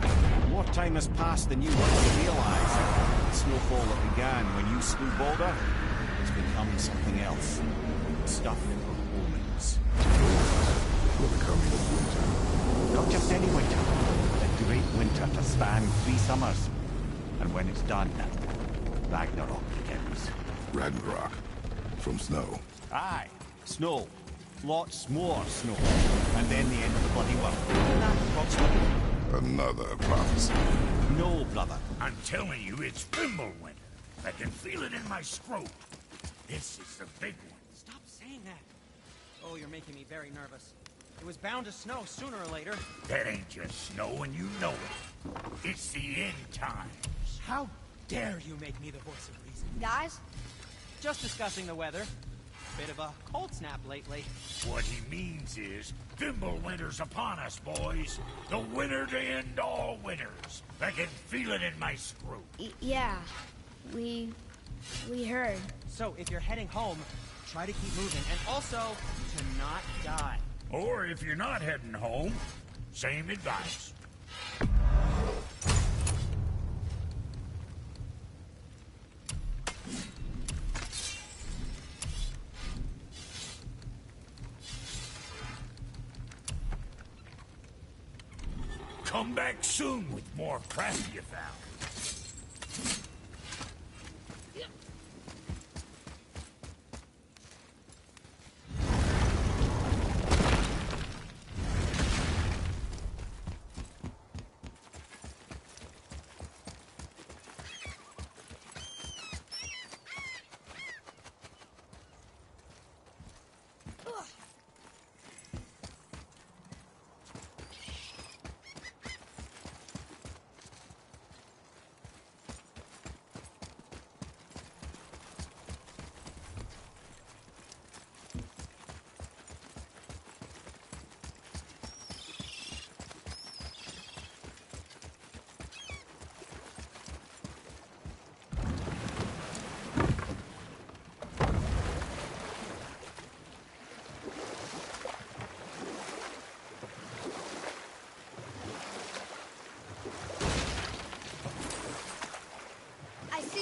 More time has passed than you once realized. The snowfall that began when you slew Baldur has become something else. Stuff for omens. For the coming of winter. Not just any winter. The great winter to span 3 summers. And when it's done, Ragnarok begins. Ragnarok. From snow. Aye. Snow. Lots more snow. And then the end of the bloody world. And that approximately. Another prophecy. No, brother. I'm telling you, it's Fimbulwinter. I can feel it in my scrope. This is the big one. Stop saying that. Oh, you're making me very nervous. It was bound to snow sooner or later. That ain't just snow, and you know it. It's the end times. How dare you make me the voice of reason? Guys? Just discussing the weather. Bit of a cold snap lately. What he means is, Fimbulwinter's upon us, boys. The winter to end all winters. I can feel it in my scrope. Yeah. We heard. So, if you're heading home, try to keep moving, and also to not die. Or if you're not heading home, same advice. Come back soon with more craft you found.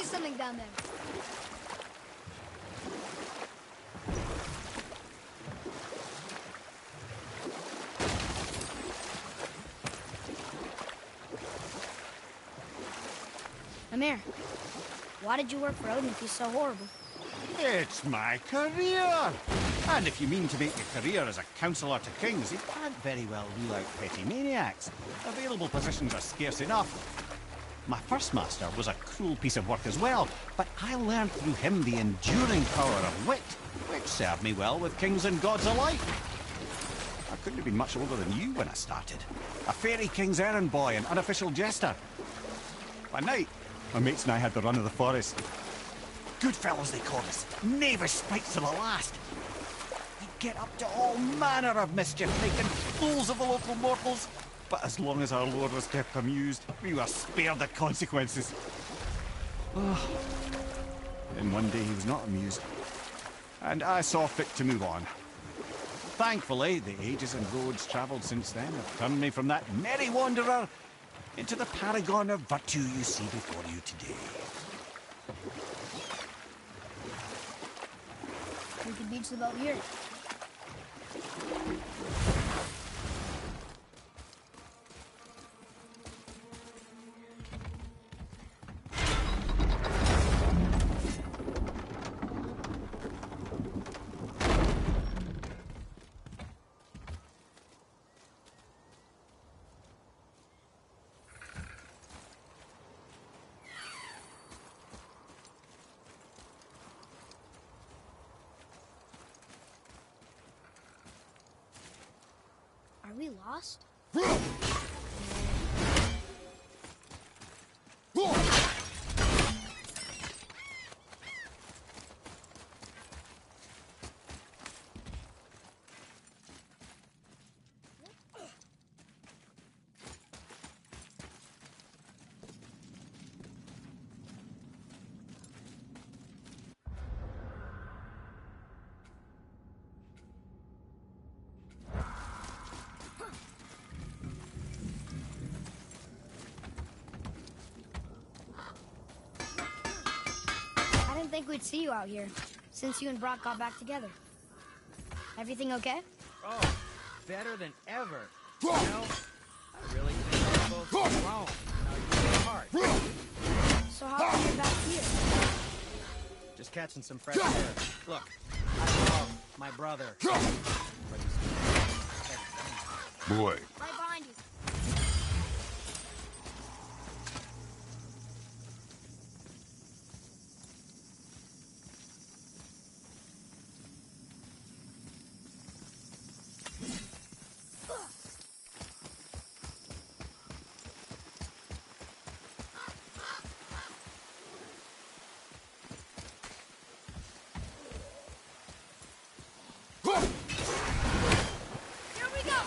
Something down there. Amir, why did you work for Odin if he's so horrible? It's my career! And if you mean to make your career as a counselor to kings, you can't very well rule out petty maniacs. Available positions are scarce enough. My first master was a cruel piece of work as well, but I learned through him the enduring power of wit, which served me well with kings and gods alike. I couldn't have been much older than you when I started. A fairy king's errand boy and unofficial jester. By night, my mates and I had the run of the forest. Good fellows, they called us. Knavish sprites to the last. We'd get up to all manner of mischief, making fools of the local mortals. But as long as our lord was kept amused, we were spared the consequences. Oh. Then one day he was not amused. And I saw fit to move on. Thankfully, the ages and roads travelled since then have turned me from that merry wanderer into the paragon of virtue you see before you today. We could beach the boat here. Are we lost? think we'd see you out here, since you and Brock got back together. Everything okay? Oh, better than ever. You know, I really think we're both grown. Now you're apart. So how come you're back here? Just catching some fresh air. Look, I love my brother. Boy. Right behind you. Here we go!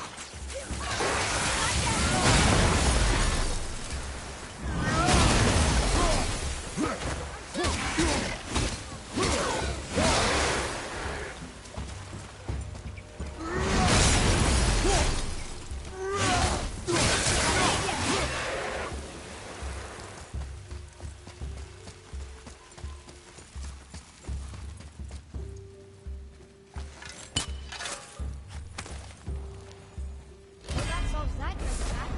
Well, that solves that trick, Pat.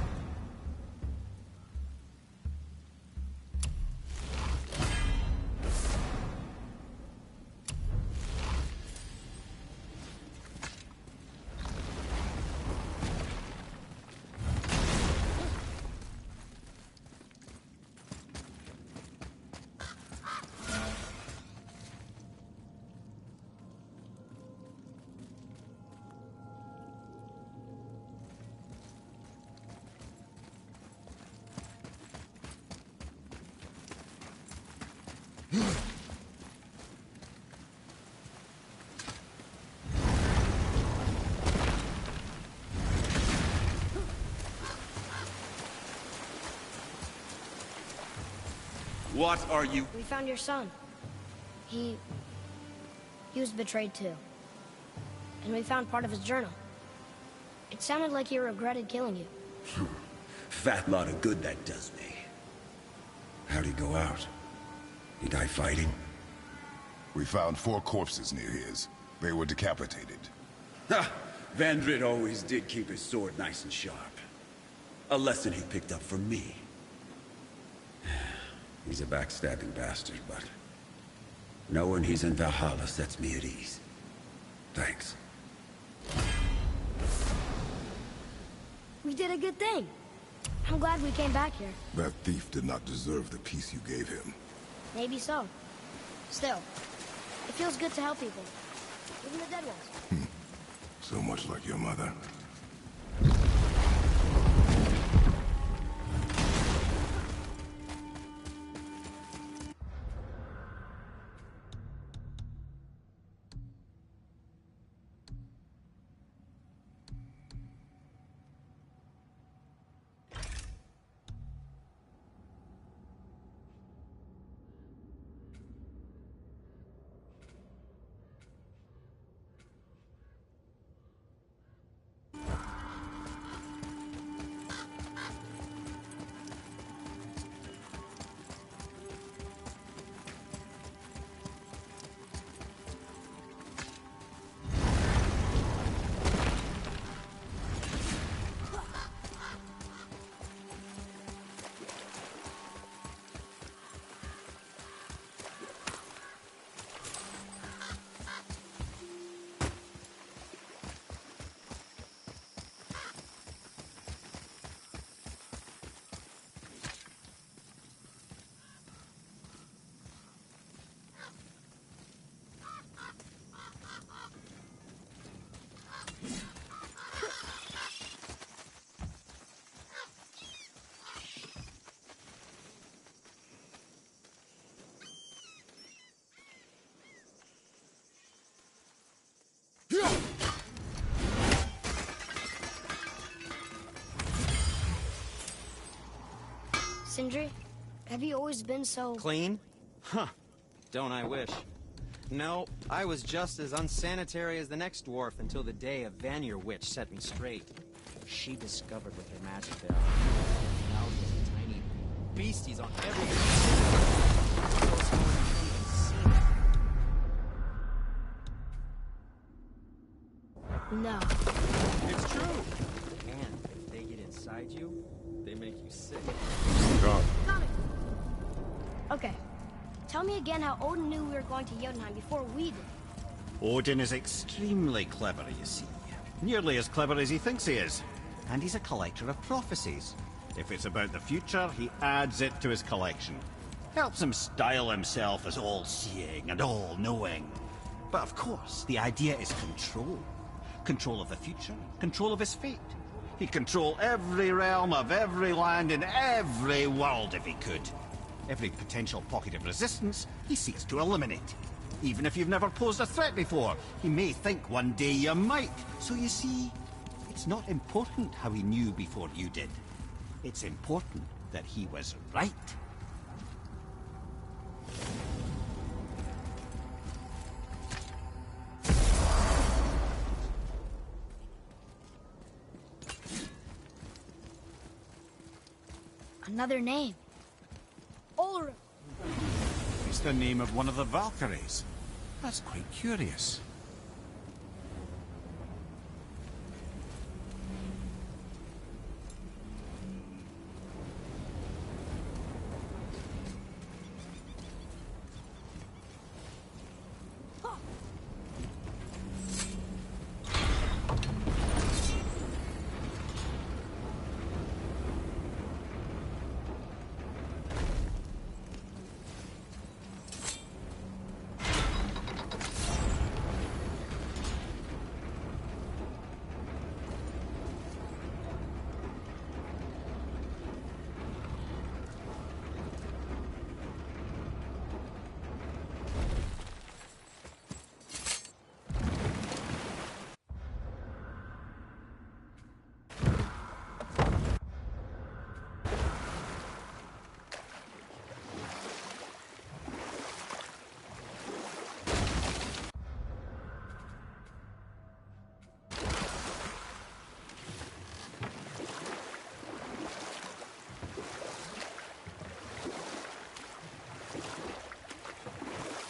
What are you? We found your son. He was betrayed too. And we found part of his journal. It sounded like he regretted killing you. Fat lot of good that does me. How'd he go out? He die fighting? We found 4 corpses near his. They were decapitated. Ha! Vandrid always did keep his sword nice and sharp. A lesson he picked up from me. He's a backstabbing bastard, but knowing he's in Valhalla sets me at ease. Thanks. We did a good thing. I'm glad we came back here. That thief did not deserve the peace you gave him. Maybe so. Still, it feels good to help people. Even the dead ones. So much like your mother. Sindri, have you always been so... Clean? Huh. Don't I wish. No, I was just as unsanitary as the next dwarf until the day a Vanir witch set me straight. She discovered with her magic there are thousands of tiny beasties on every... Those who haven't even seen them. No. It's true. And if they get inside you, they make you sick. Gone. Connor! Okay. Tell me again how Odin knew we were going to Jotunheim before we did. Odin is extremely clever, you see. Nearly as clever as he thinks he is. And he's a collector of prophecies. If it's about the future, he adds it to his collection. Helps him style himself as all-seeing and all-knowing. But of course, the idea is control. Control of the future, control of his fate. He'd control every realm of every land in every world if he could. Every potential pocket of resistance, he seeks to eliminate. Even if you've never posed a threat before, he may think one day you might. So you see, it's not important how he knew before you did. It's important that he was right. Another name. Ulrich. It's the name of one of the Valkyries. That's quite curious.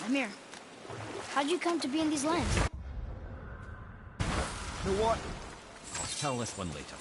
Amir, how'd you come to be in these lands? You know what? I'll tell this one later.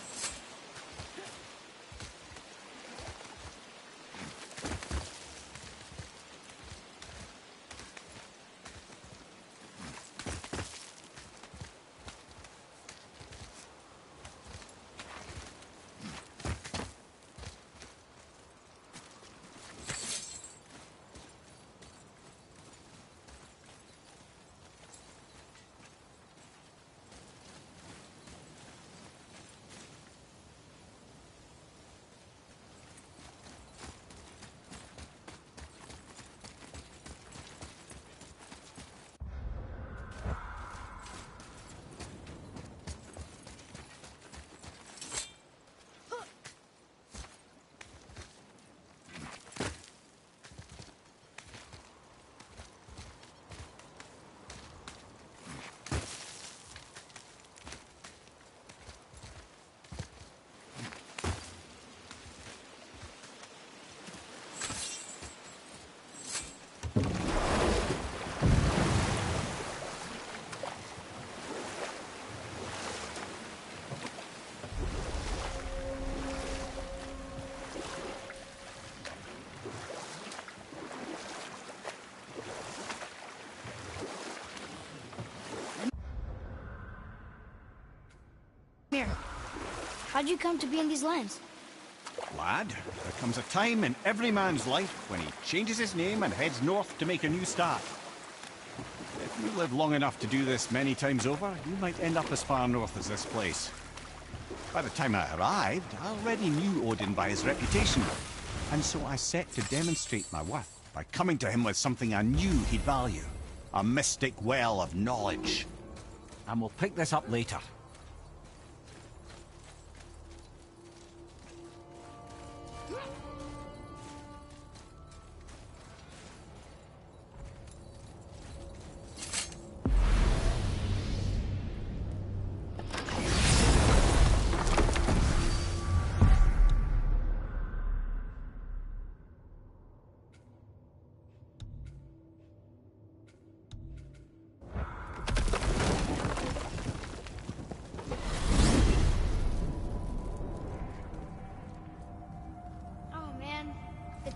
Amir, how'd you come to be in these lands? Lad, there comes a time in every man's life when he changes his name and heads north to make a new start. If you live long enough to do this many times over, you might end up as far north as this place. By the time I arrived, I already knew Odin by his reputation, and so I set to demonstrate my worth by coming to him with something I knew he'd value. A mystic well of knowledge. And we'll pick this up later.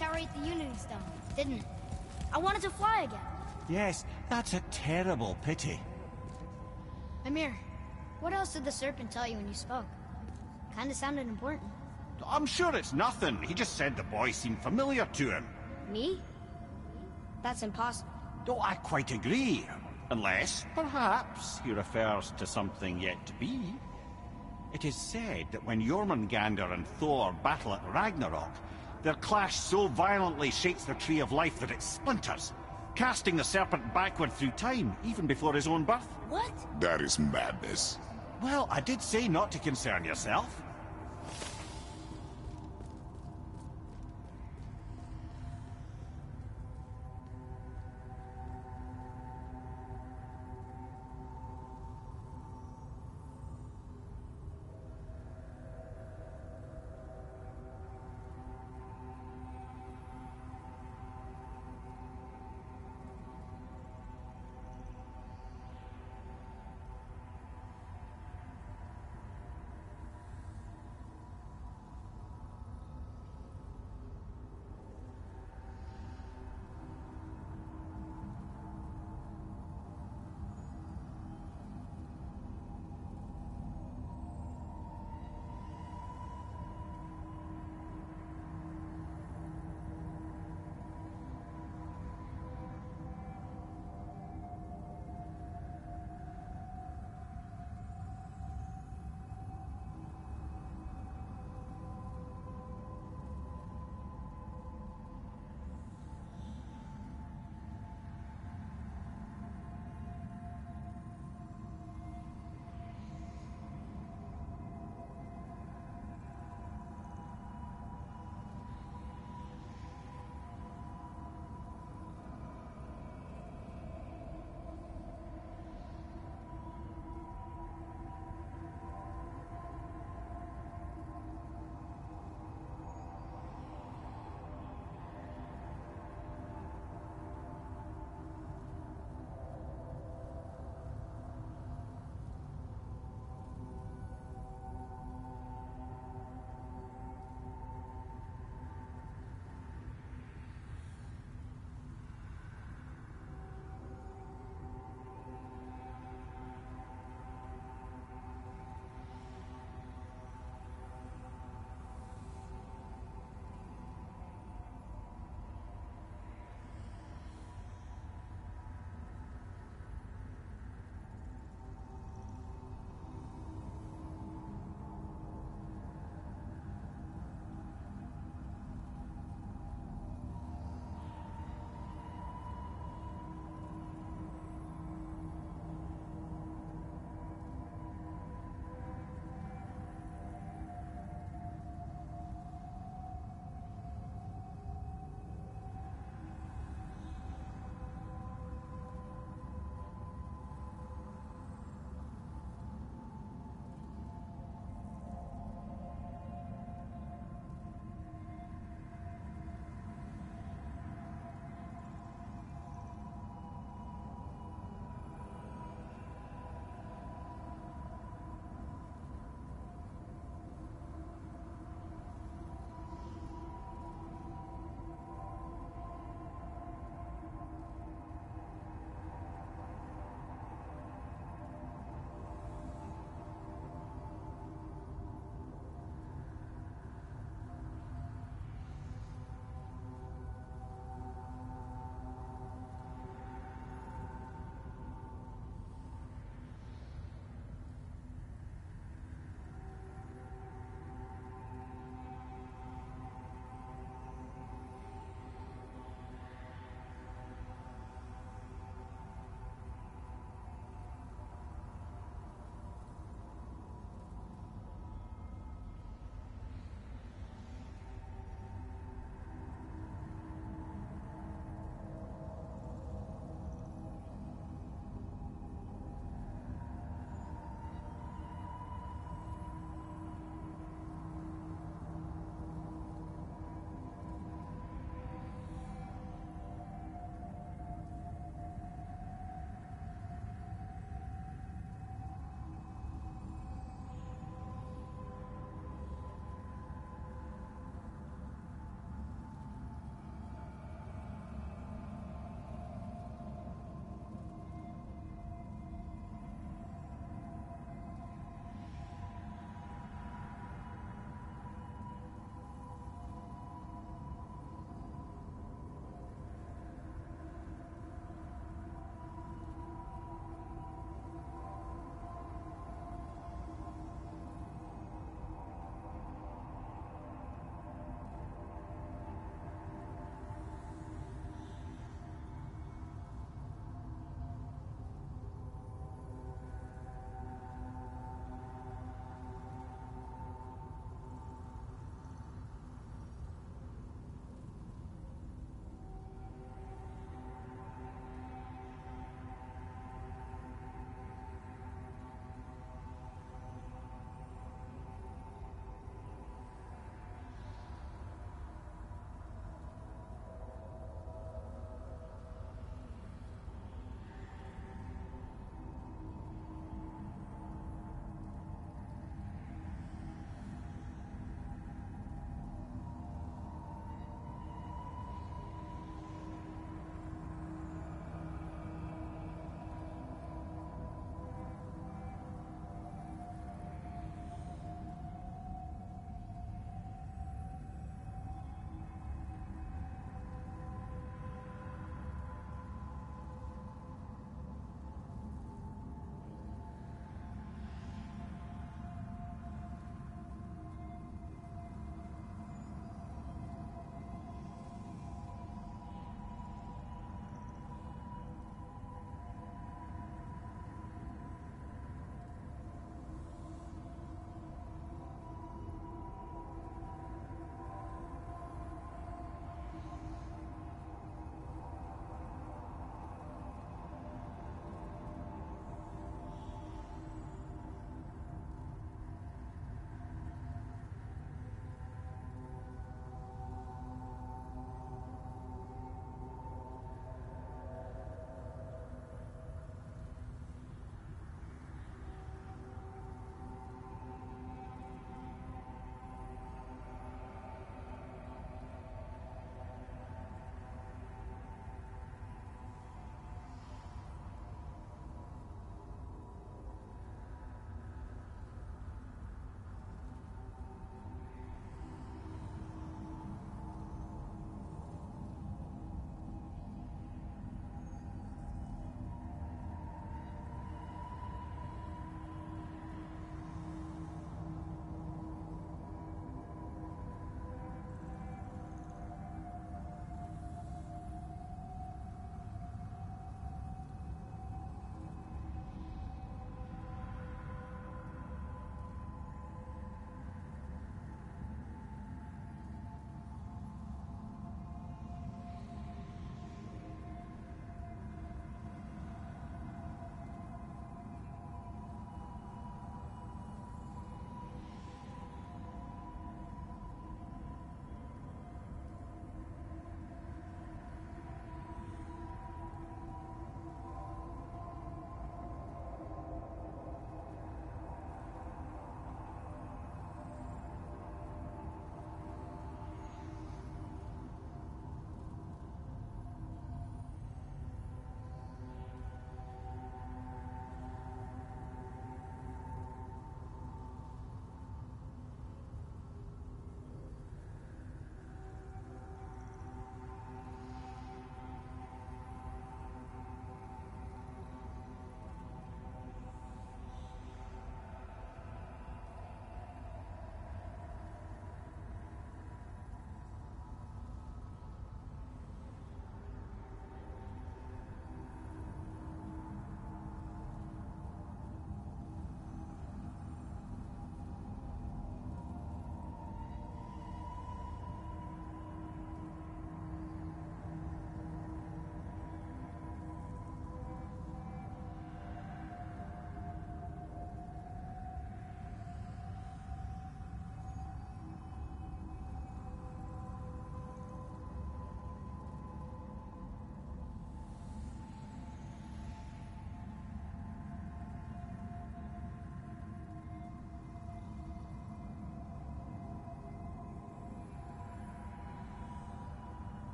Tower ate the Unity Stone, didn't it? I wanted to fly again. Yes, that's a terrible pity. Amir, what else did the Serpent tell you when you spoke? Kinda sounded important. I'm sure it's nothing. He just said the boy seemed familiar to him. Me? That's impossible. Don't I quite agree? Unless, perhaps, he refers to something yet to be. It is said that when Jormungandr and Thor battle at Ragnarok, their clash so violently shakes the Tree of Life that it splinters, casting the serpent backward through time, even before his own birth. What? That is madness. Well, I did say not to concern yourself.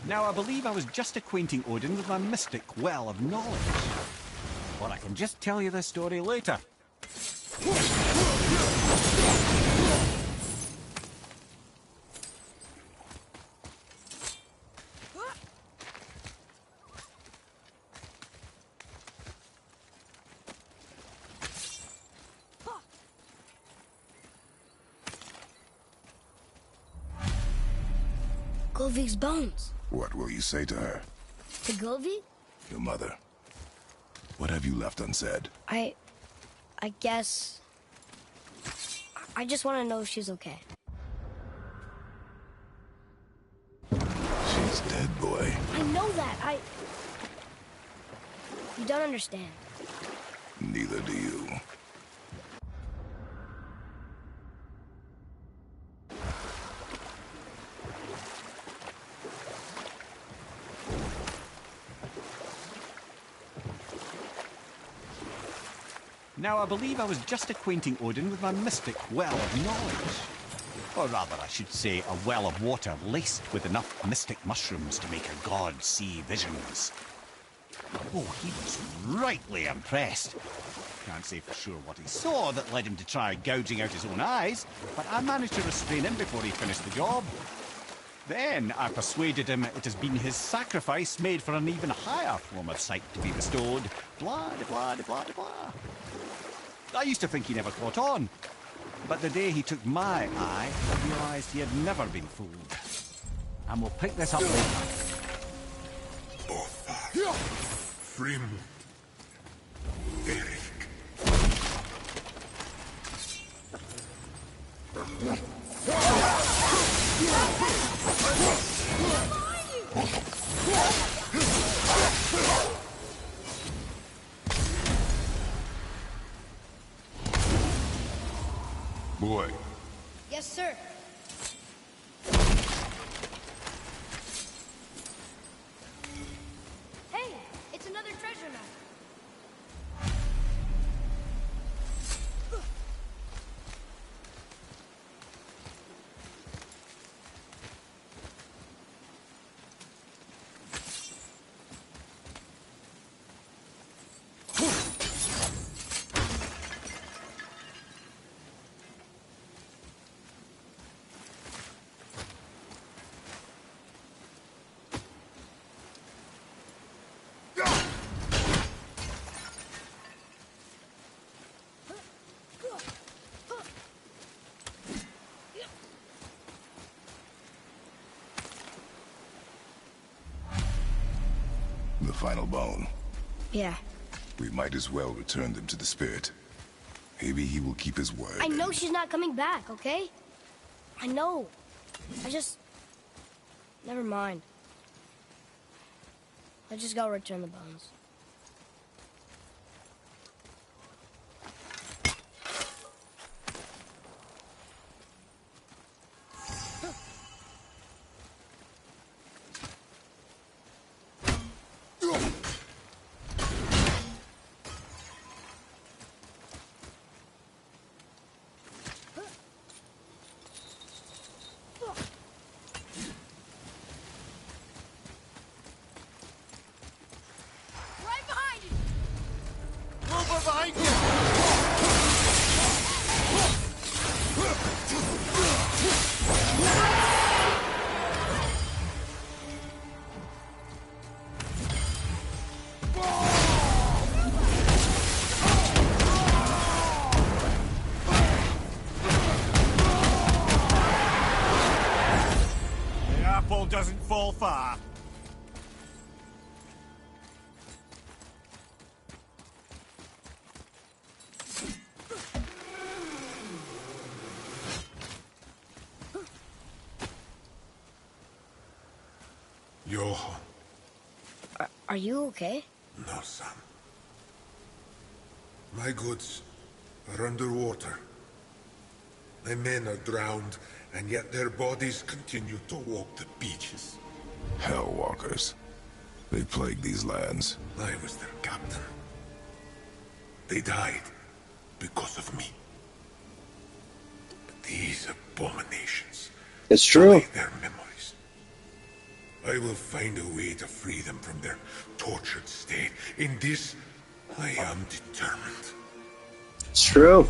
Now, I believe I was just acquainting Odin with my mystic well of knowledge. Or I can just tell you this story later. Golvik's bones. What will you say to her? To Golvik? Your mother. What have you left unsaid? I guess... I just want to know if she's okay. She's dead, boy. I know that. You don't understand. Neither do you. Now, I believe I was just acquainting Odin with my mystic well of knowledge. Or rather, I should say, a well of water laced with enough mystic mushrooms to make a god see visions. Oh, he was rightly impressed. Can't say for sure what he saw that led him to try gouging out his own eyes, but I managed to restrain him before he finished the job. Then I persuaded him it has been his sacrifice made for an even higher form of sight to be bestowed. Blah, de blah, de blah, de blah. I used to think he never caught on. But the day he took my eye, I realized he had never been fooled. And we'll pick this up later. Bothar. Frim. Eric. Boy. Yes, sir. Hey, it's another treasure map. The final bone. Yeah. We might as well return them to the spirit. Maybe he will keep his word. I know she's not coming back, okay? I know. Never mind. Let's just go return the bones. Doesn't fall far. Johan. Are you okay? No, son. My goods are underwater. My men are drowned, and yet their bodies continue to walk the beaches. Hellwalkers. They plague these lands. I was their captain. They died because of me. But these abominations... It's true. sully their memories. I will find a way to free them from their tortured state. In this, I am determined. It's true.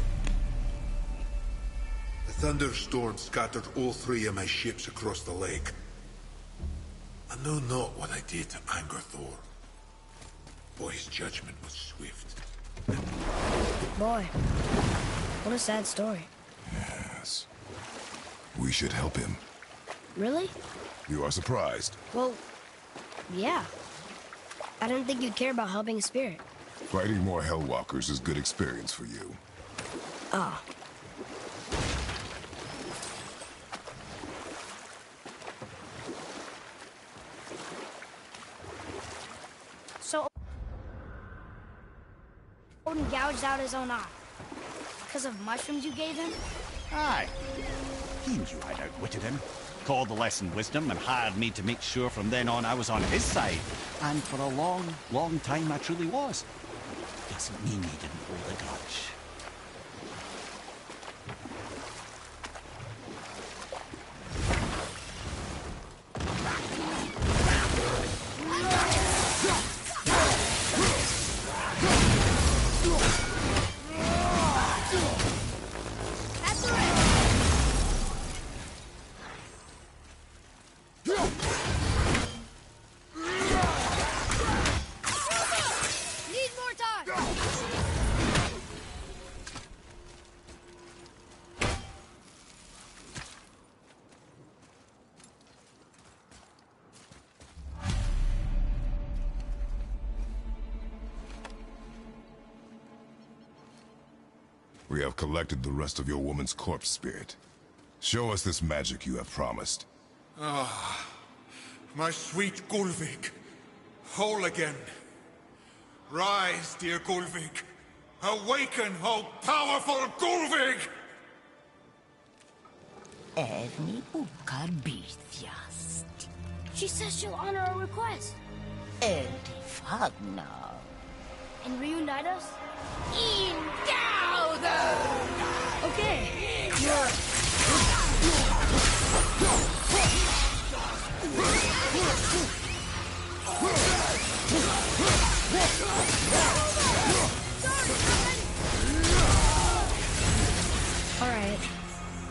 The thunderstorm scattered all 3 of my ships across the lake. I know not what I did to anger Thor. For his judgment was swift. Boy, what a sad story. Yes. We should help him. Really? You are surprised. Well, yeah. I didn't think you'd care about helping a spirit. Fighting more Hellwalkers is good experience for you. Ah. So, Odin gouged out his own eye. Because of mushrooms you gave him? Aye. He knew I'd outwitted him. Called the lesson wisdom and hired me to make sure from then on I was on his side. And for a long, long time I truly was. Doesn't mean he didn't hold a grudge. We have collected the rest of your woman's corpse spirit. Show us this magic you have promised. Ah, my sweet Gulvik. Whole again. Rise, dear Gulvik. Awaken, O powerful Gulvik! Evni ukar bitjast. She says she'll honor our request. Eldi fagna. And reunite us? Indauder! Okay. Alright.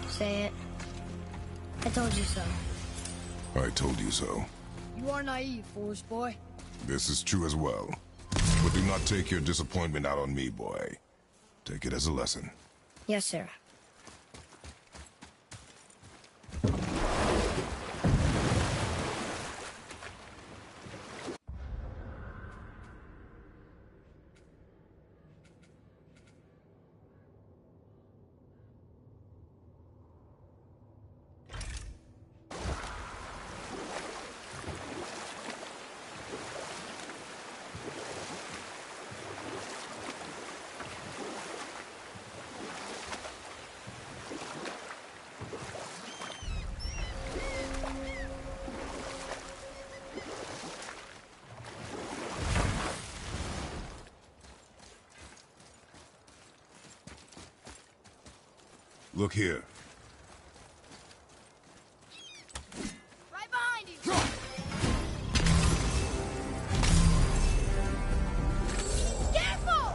Say it. I told you so. I told you so. You are naive, foolish boy. This is true as well. But do not take your disappointment out on me, boy. Take it as a lesson. Yes, sir. Look here. Right behind you! Careful!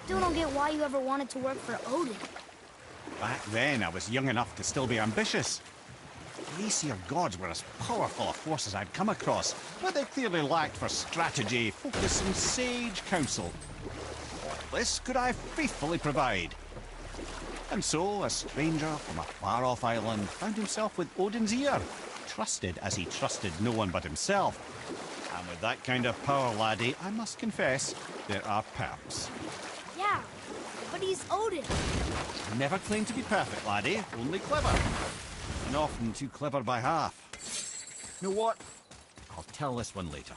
still don't get why you ever wanted to work for Odin. Back then, I was young enough to still be ambitious. The Aesir gods were as powerful a force as I'd come across, but they clearly lacked for strategy, focus, and sage counsel. All this could I faithfully provide. And so, a stranger from a far-off island found himself with Odin's ear, trusted as he trusted no one but himself. And with that kind of power, laddie, I must confess, there are perks. Yeah, but he's Odin. Never claimed to be perfect, laddie, only clever. And often too clever by half. You know what? I'll tell this one later.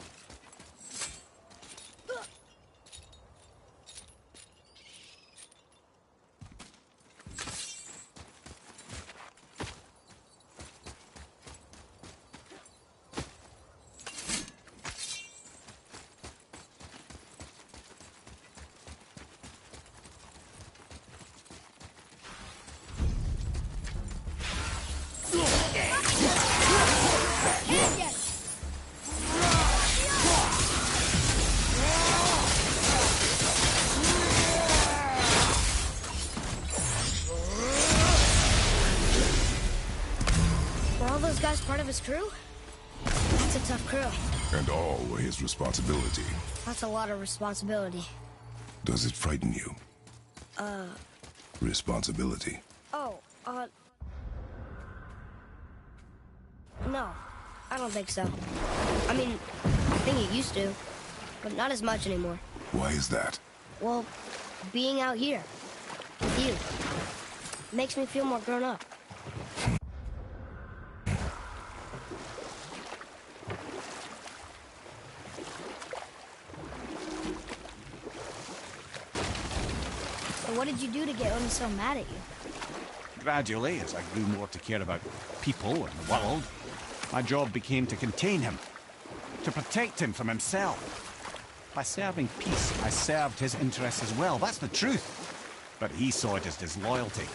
Part of his crew? That's a tough crew. And all were his responsibility. That's a lot of responsibility. Does it frighten you? Responsibility. Oh, no, I don't think so. I mean, I think it used to, but not as much anymore. Why is that? Well, being out here with you makes me feel more grown up. What did you do to get Odin so mad at you? Gradually, as I grew more to care about people and the world, my job became to contain him, to protect him from himself. By serving peace, I served his interests as well. That's the truth. But he saw it as disloyalty.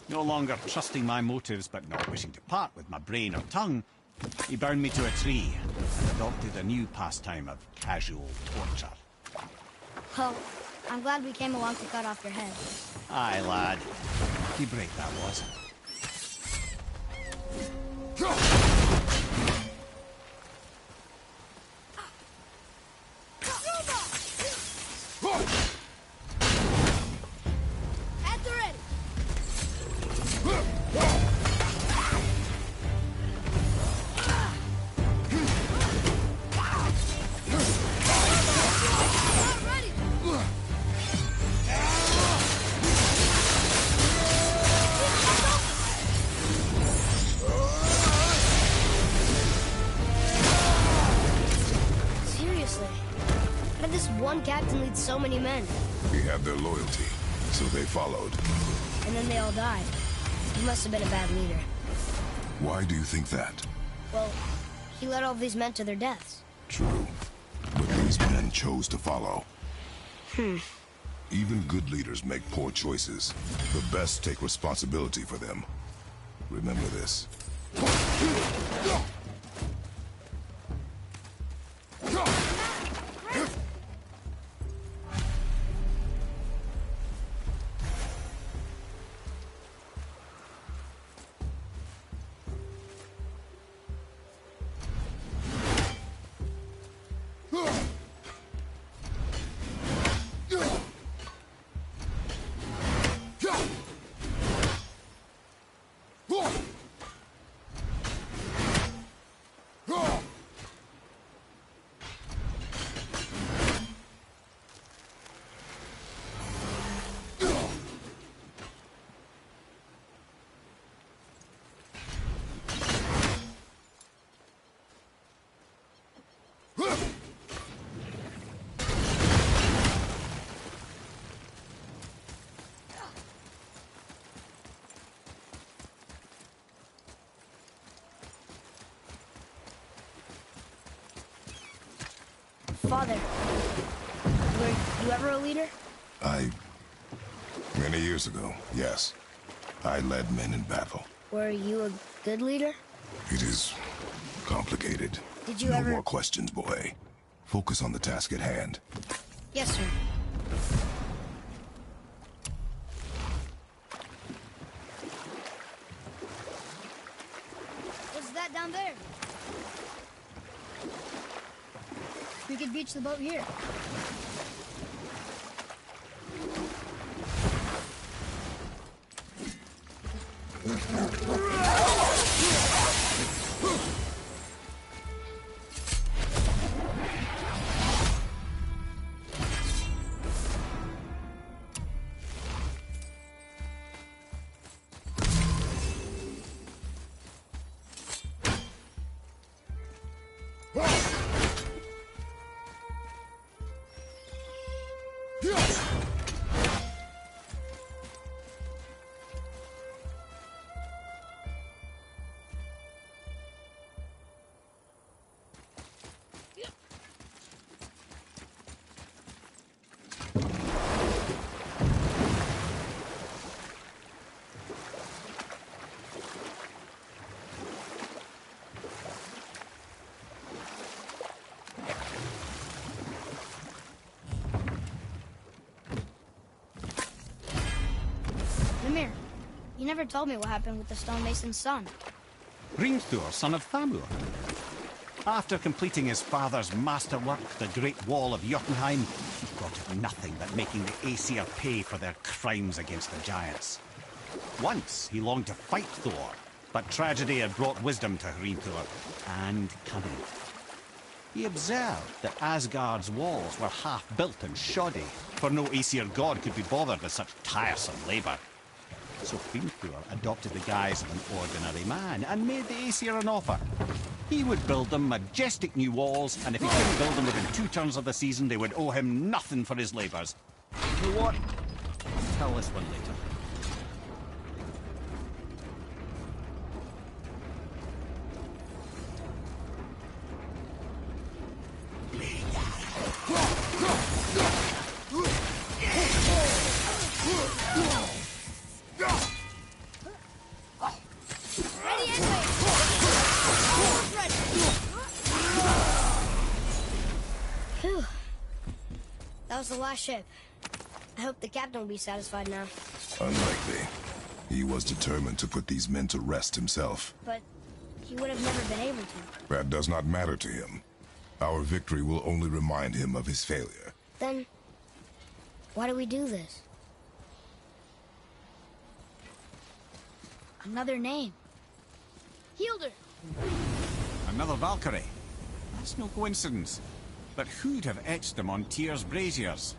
No longer trusting my motives, but not wishing to part with my brain or tongue, he bound me to a tree and adopted a new pastime of casual torture. Well, I'm glad we came along to cut off your head. Aye, lad. Lucky break that was. At the ready. One captain leads so many men. He had their loyalty, so they followed. And then they all died. He must have been a bad leader. Why do you think that? Well, he led all these men to their deaths. True. But these men chose to follow. Even good leaders make poor choices. The best take responsibility for them. Remember this. Father, were you ever a leader? Many years ago, yes. I led men in battle. Were you a good leader? It is complicated. Did you no ever... more questions, boy. Focus on the task at hand. Yes, sir. could beach the boat here. Mimir, you never told me what happened with the stonemason's son. Hrimthur, son of Thamur. After completing his father's masterwork, the Great Wall of Jotunheim, he thought of nothing but making the Aesir pay for their crimes against the giants. Once he longed to fight Thor, but tragedy had brought wisdom to Hrimthur, and cunning. He observed that Asgard's walls were half-built and shoddy, for no Aesir god could be bothered with such tiresome labor. So Hrimthur adopted the guise of an ordinary man and made the Aesir an offer. He would build them majestic new walls, and if he couldn't build them within 2 turns of the season, they would owe him nothing for his labors. You know what? I'll tell this one later. Phew. That was the last ship. I hope the captain will be satisfied now. Unlikely. He was determined to put these men to rest himself. But he would have never been able to. That does not matter to him. Our victory will only remind him of his failure. Then, why do we do this? Another name. Hildur. Another Valkyrie. That's no coincidence. But who'd have etched them on Tyr's braziers?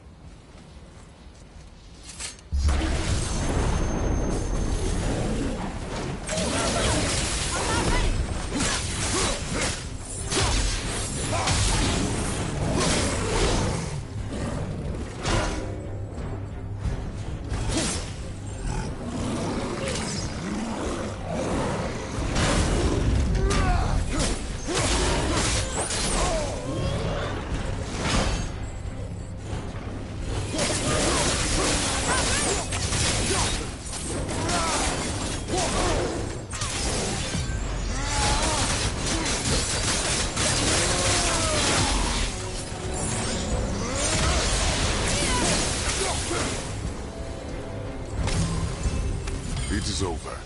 It is over.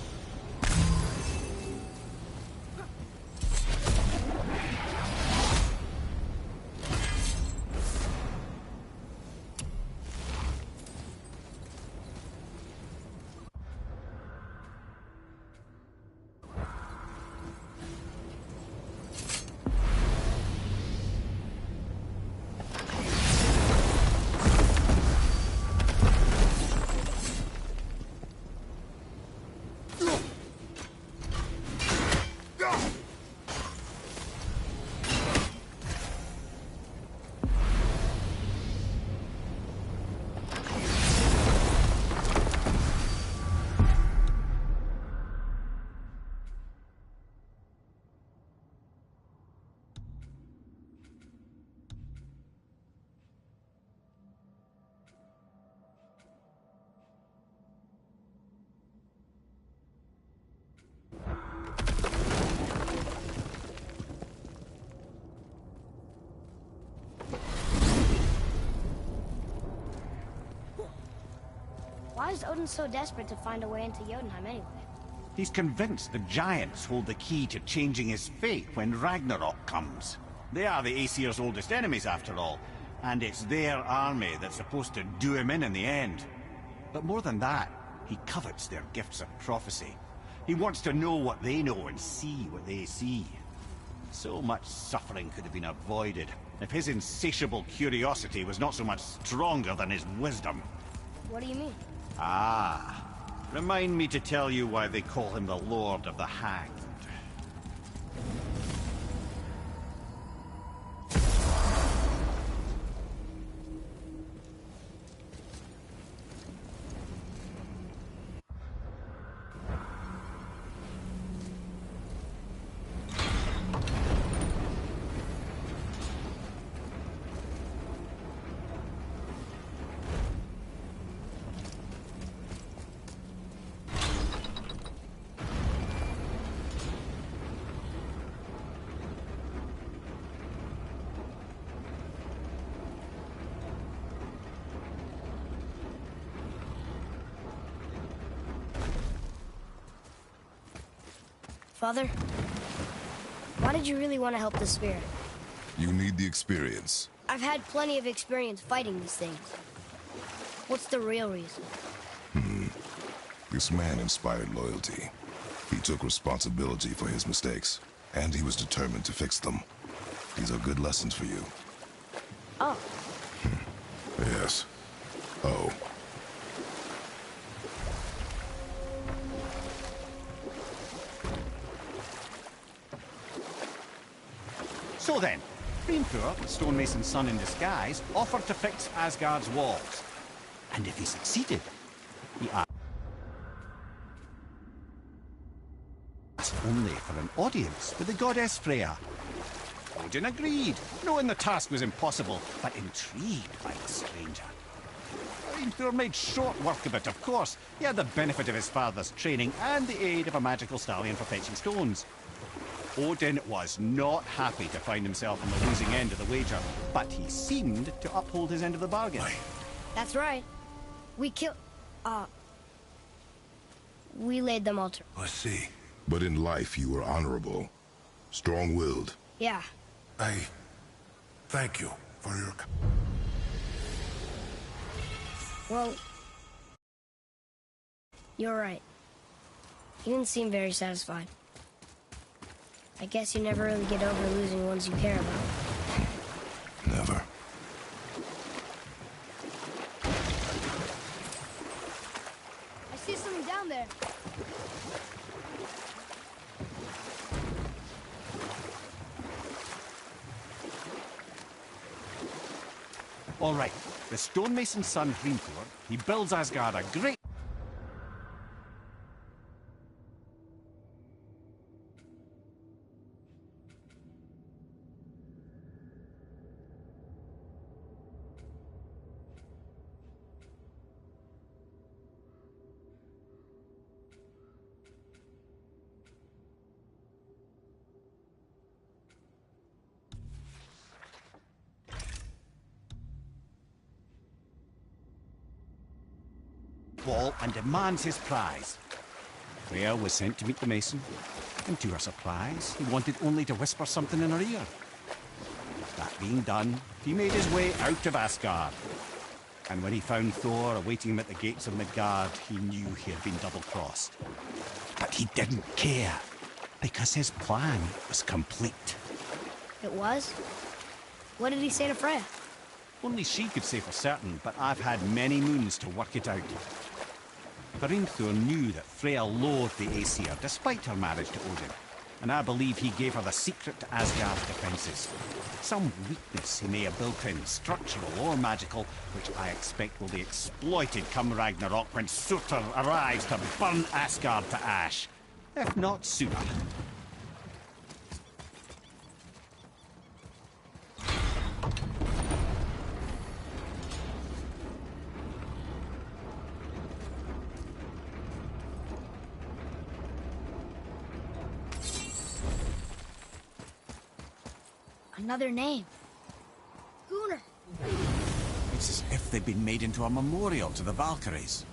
Why is Odin so desperate to find a way into Jotunheim anyway? He's convinced the giants hold the key to changing his fate when Ragnarok comes. They are the Aesir's oldest enemies, after all, and it's their army that's supposed to do him in the end. But more than that, he covets their gifts of prophecy. He wants to know what they know and see what they see. So much suffering could have been avoided if his insatiable curiosity was not so much stronger than his wisdom. What do you mean? Ah, remind me to tell you why they call him the Lord of the Hanged. Father, why did you really want to help the Spirit? You need the experience. I've had plenty of experience fighting these things. What's the real reason? This man inspired loyalty. He took responsibility for his mistakes, and he was determined to fix them. These are good lessons for you. Oh. Yes. Oh. So then, Hrimthur, the stonemason's son in disguise, offered to fix Asgard's walls. And if he succeeded, he asked only for an audience with the goddess Freya. Odin agreed, knowing the task was impossible, but intrigued by the stranger. Hrimthur made short work of it, of course. He had the benefit of his father's training and the aid of a magical stallion for fetching stones. Odin was not happy to find himself on the losing end of the wager, but he seemed to uphold his end of the bargain. That's right. We laid them all to... I see. But in life, you were honorable. Strong-willed. Yeah. I thank you for your... Well, you're right. You didn't seem very satisfied. I guess you never really get over losing ones you care about. Never. I see something down there. All right, the stonemason's son Hrimthur, he builds Asgard a great... wall and demands his prize. Freya was sent to meet the mason, and to her surprise, he wanted only to whisper something in her ear. That being done, he made his way out of Asgard. And when he found Thor awaiting him at the gates of Midgard, he knew he had been double-crossed. But he didn't care, because his plan was complete. It was? What did he say to Freya? Only she could say for certain, but I've had many moons to work it out. Hrimthur knew that Freya loathed the Aesir, despite her marriage to Odin, and I believe he gave her the secret to Asgard's defences. Some weakness he may have built in, structural or magical, which I expect will be exploited come Ragnarok when Surtur arrives to burn Asgard to ash. If not sooner. Another name. Gunnar. It's as if they'd been made into a memorial to the Valkyries.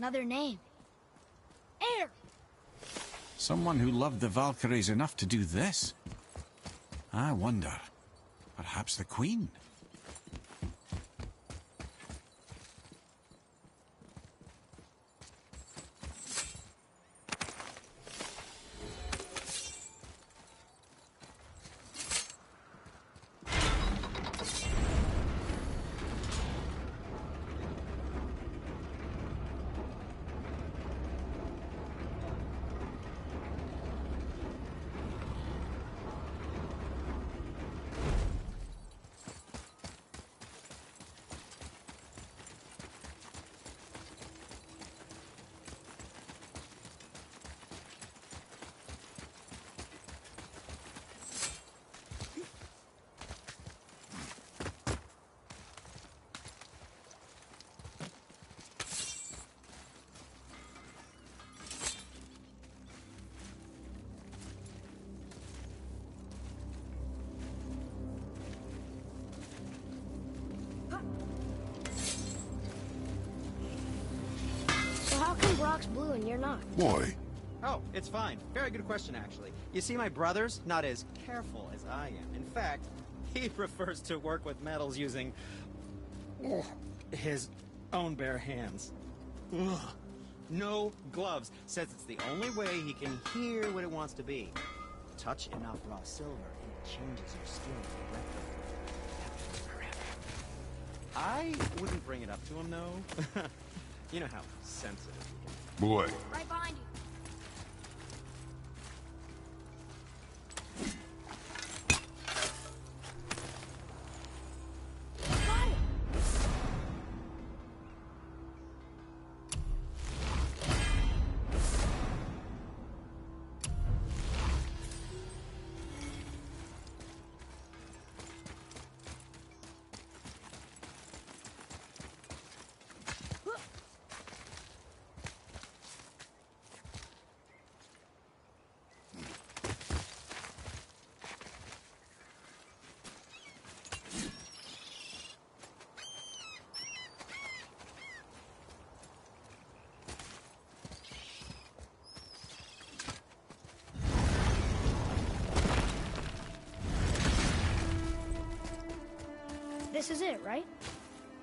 Another name. Air! Someone who loved the Valkyries enough to do this? I wonder. Perhaps the Queen? So how come Brock's blue and you're not? Boy. Oh, it's fine. Very good question, actually. You see, my brother's not as careful as I am. In fact, he prefers to work with metals using his own bare hands. Ugh. No gloves. Says it's the only way he can hear what it wants to be. Touch enough raw silver and it changes your skin forever. I wouldn't bring it up to him, though. You know how sensitive he can be. Boy. Right behind you. This is it, right?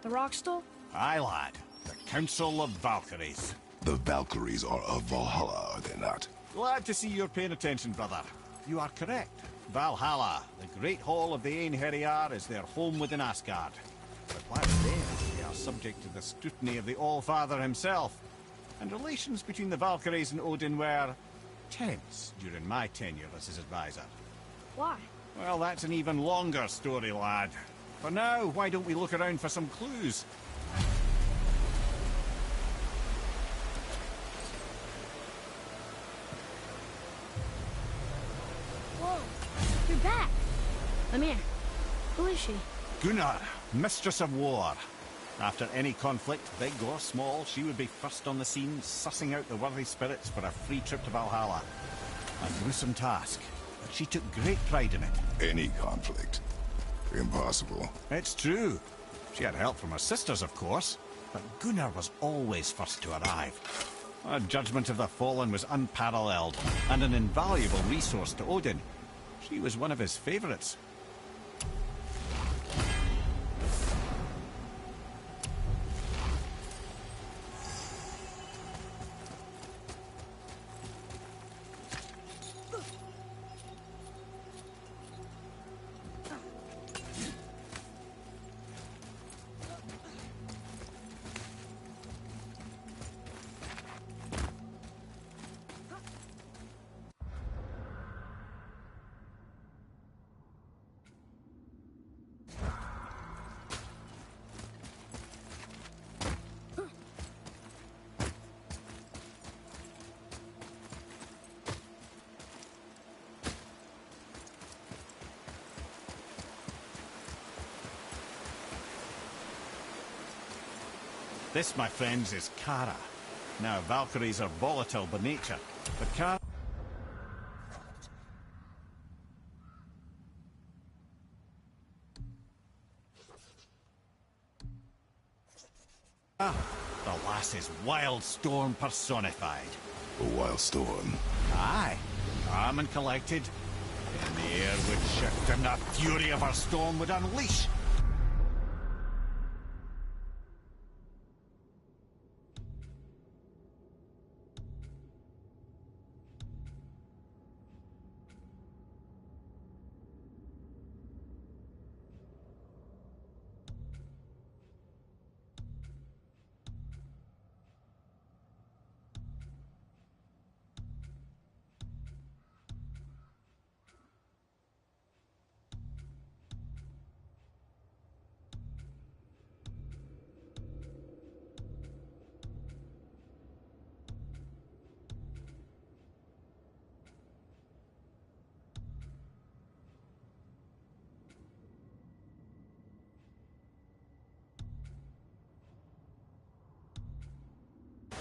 The Rockstall? Aye, lad. The Council of Valkyries. The Valkyries are of Valhalla, are they not? Glad to see you're paying attention, brother. You are correct. Valhalla, the great hall of the Einherjar, is their home within Asgard. But while there, they are subject to the scrutiny of the All-Father himself. And relations between the Valkyries and Odin were tense during my tenure as his advisor. Why? Well, that's an even longer story, lad. For now, why don't we look around for some clues? Whoa, you're back. Ymir, who is she? Gunnar, Mistress of War. After any conflict, big or small, she would be first on the scene, sussing out the worthy spirits for a free trip to Valhalla. A gruesome task, but she took great pride in it. Any conflict. Impossible. It's true. She had help from her sisters, of course, but Gunnar was always first to arrive. Her judgment of the fallen was unparalleled, and an invaluable resource to Odin. She was one of his favorites. This, my friends, is Kara. Now, Valkyries are volatile by nature, but Kara... The lass is Wildstorm personified. A wild storm. Aye, calm and collected. And the air would shift and the fury of her storm would unleash.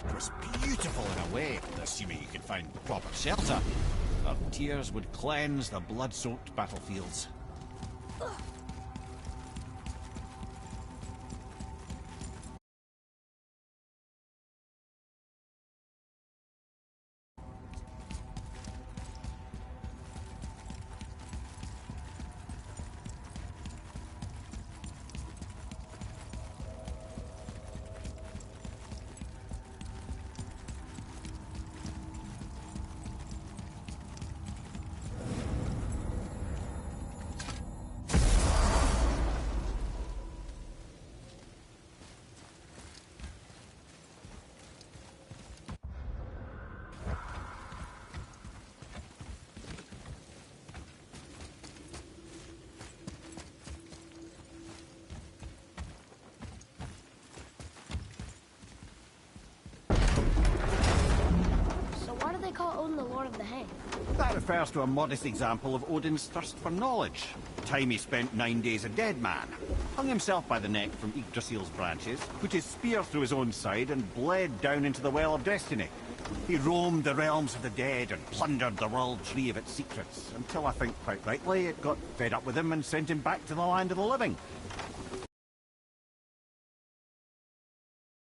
It was beautiful in a way, assuming you could find proper shelter. Her tears would cleanse the blood-soaked battlefields. Call Odin the Lord of the Hang? That refers to a modest example of Odin's thirst for knowledge. Time he spent 9 days a dead man. Hung himself by the neck from Yggdrasil's branches, put his spear through his own side and bled down into the Well of Destiny. He roamed the realms of the dead and plundered the World Tree of its secrets, until I think quite rightly it got fed up with him and sent him back to the land of the living.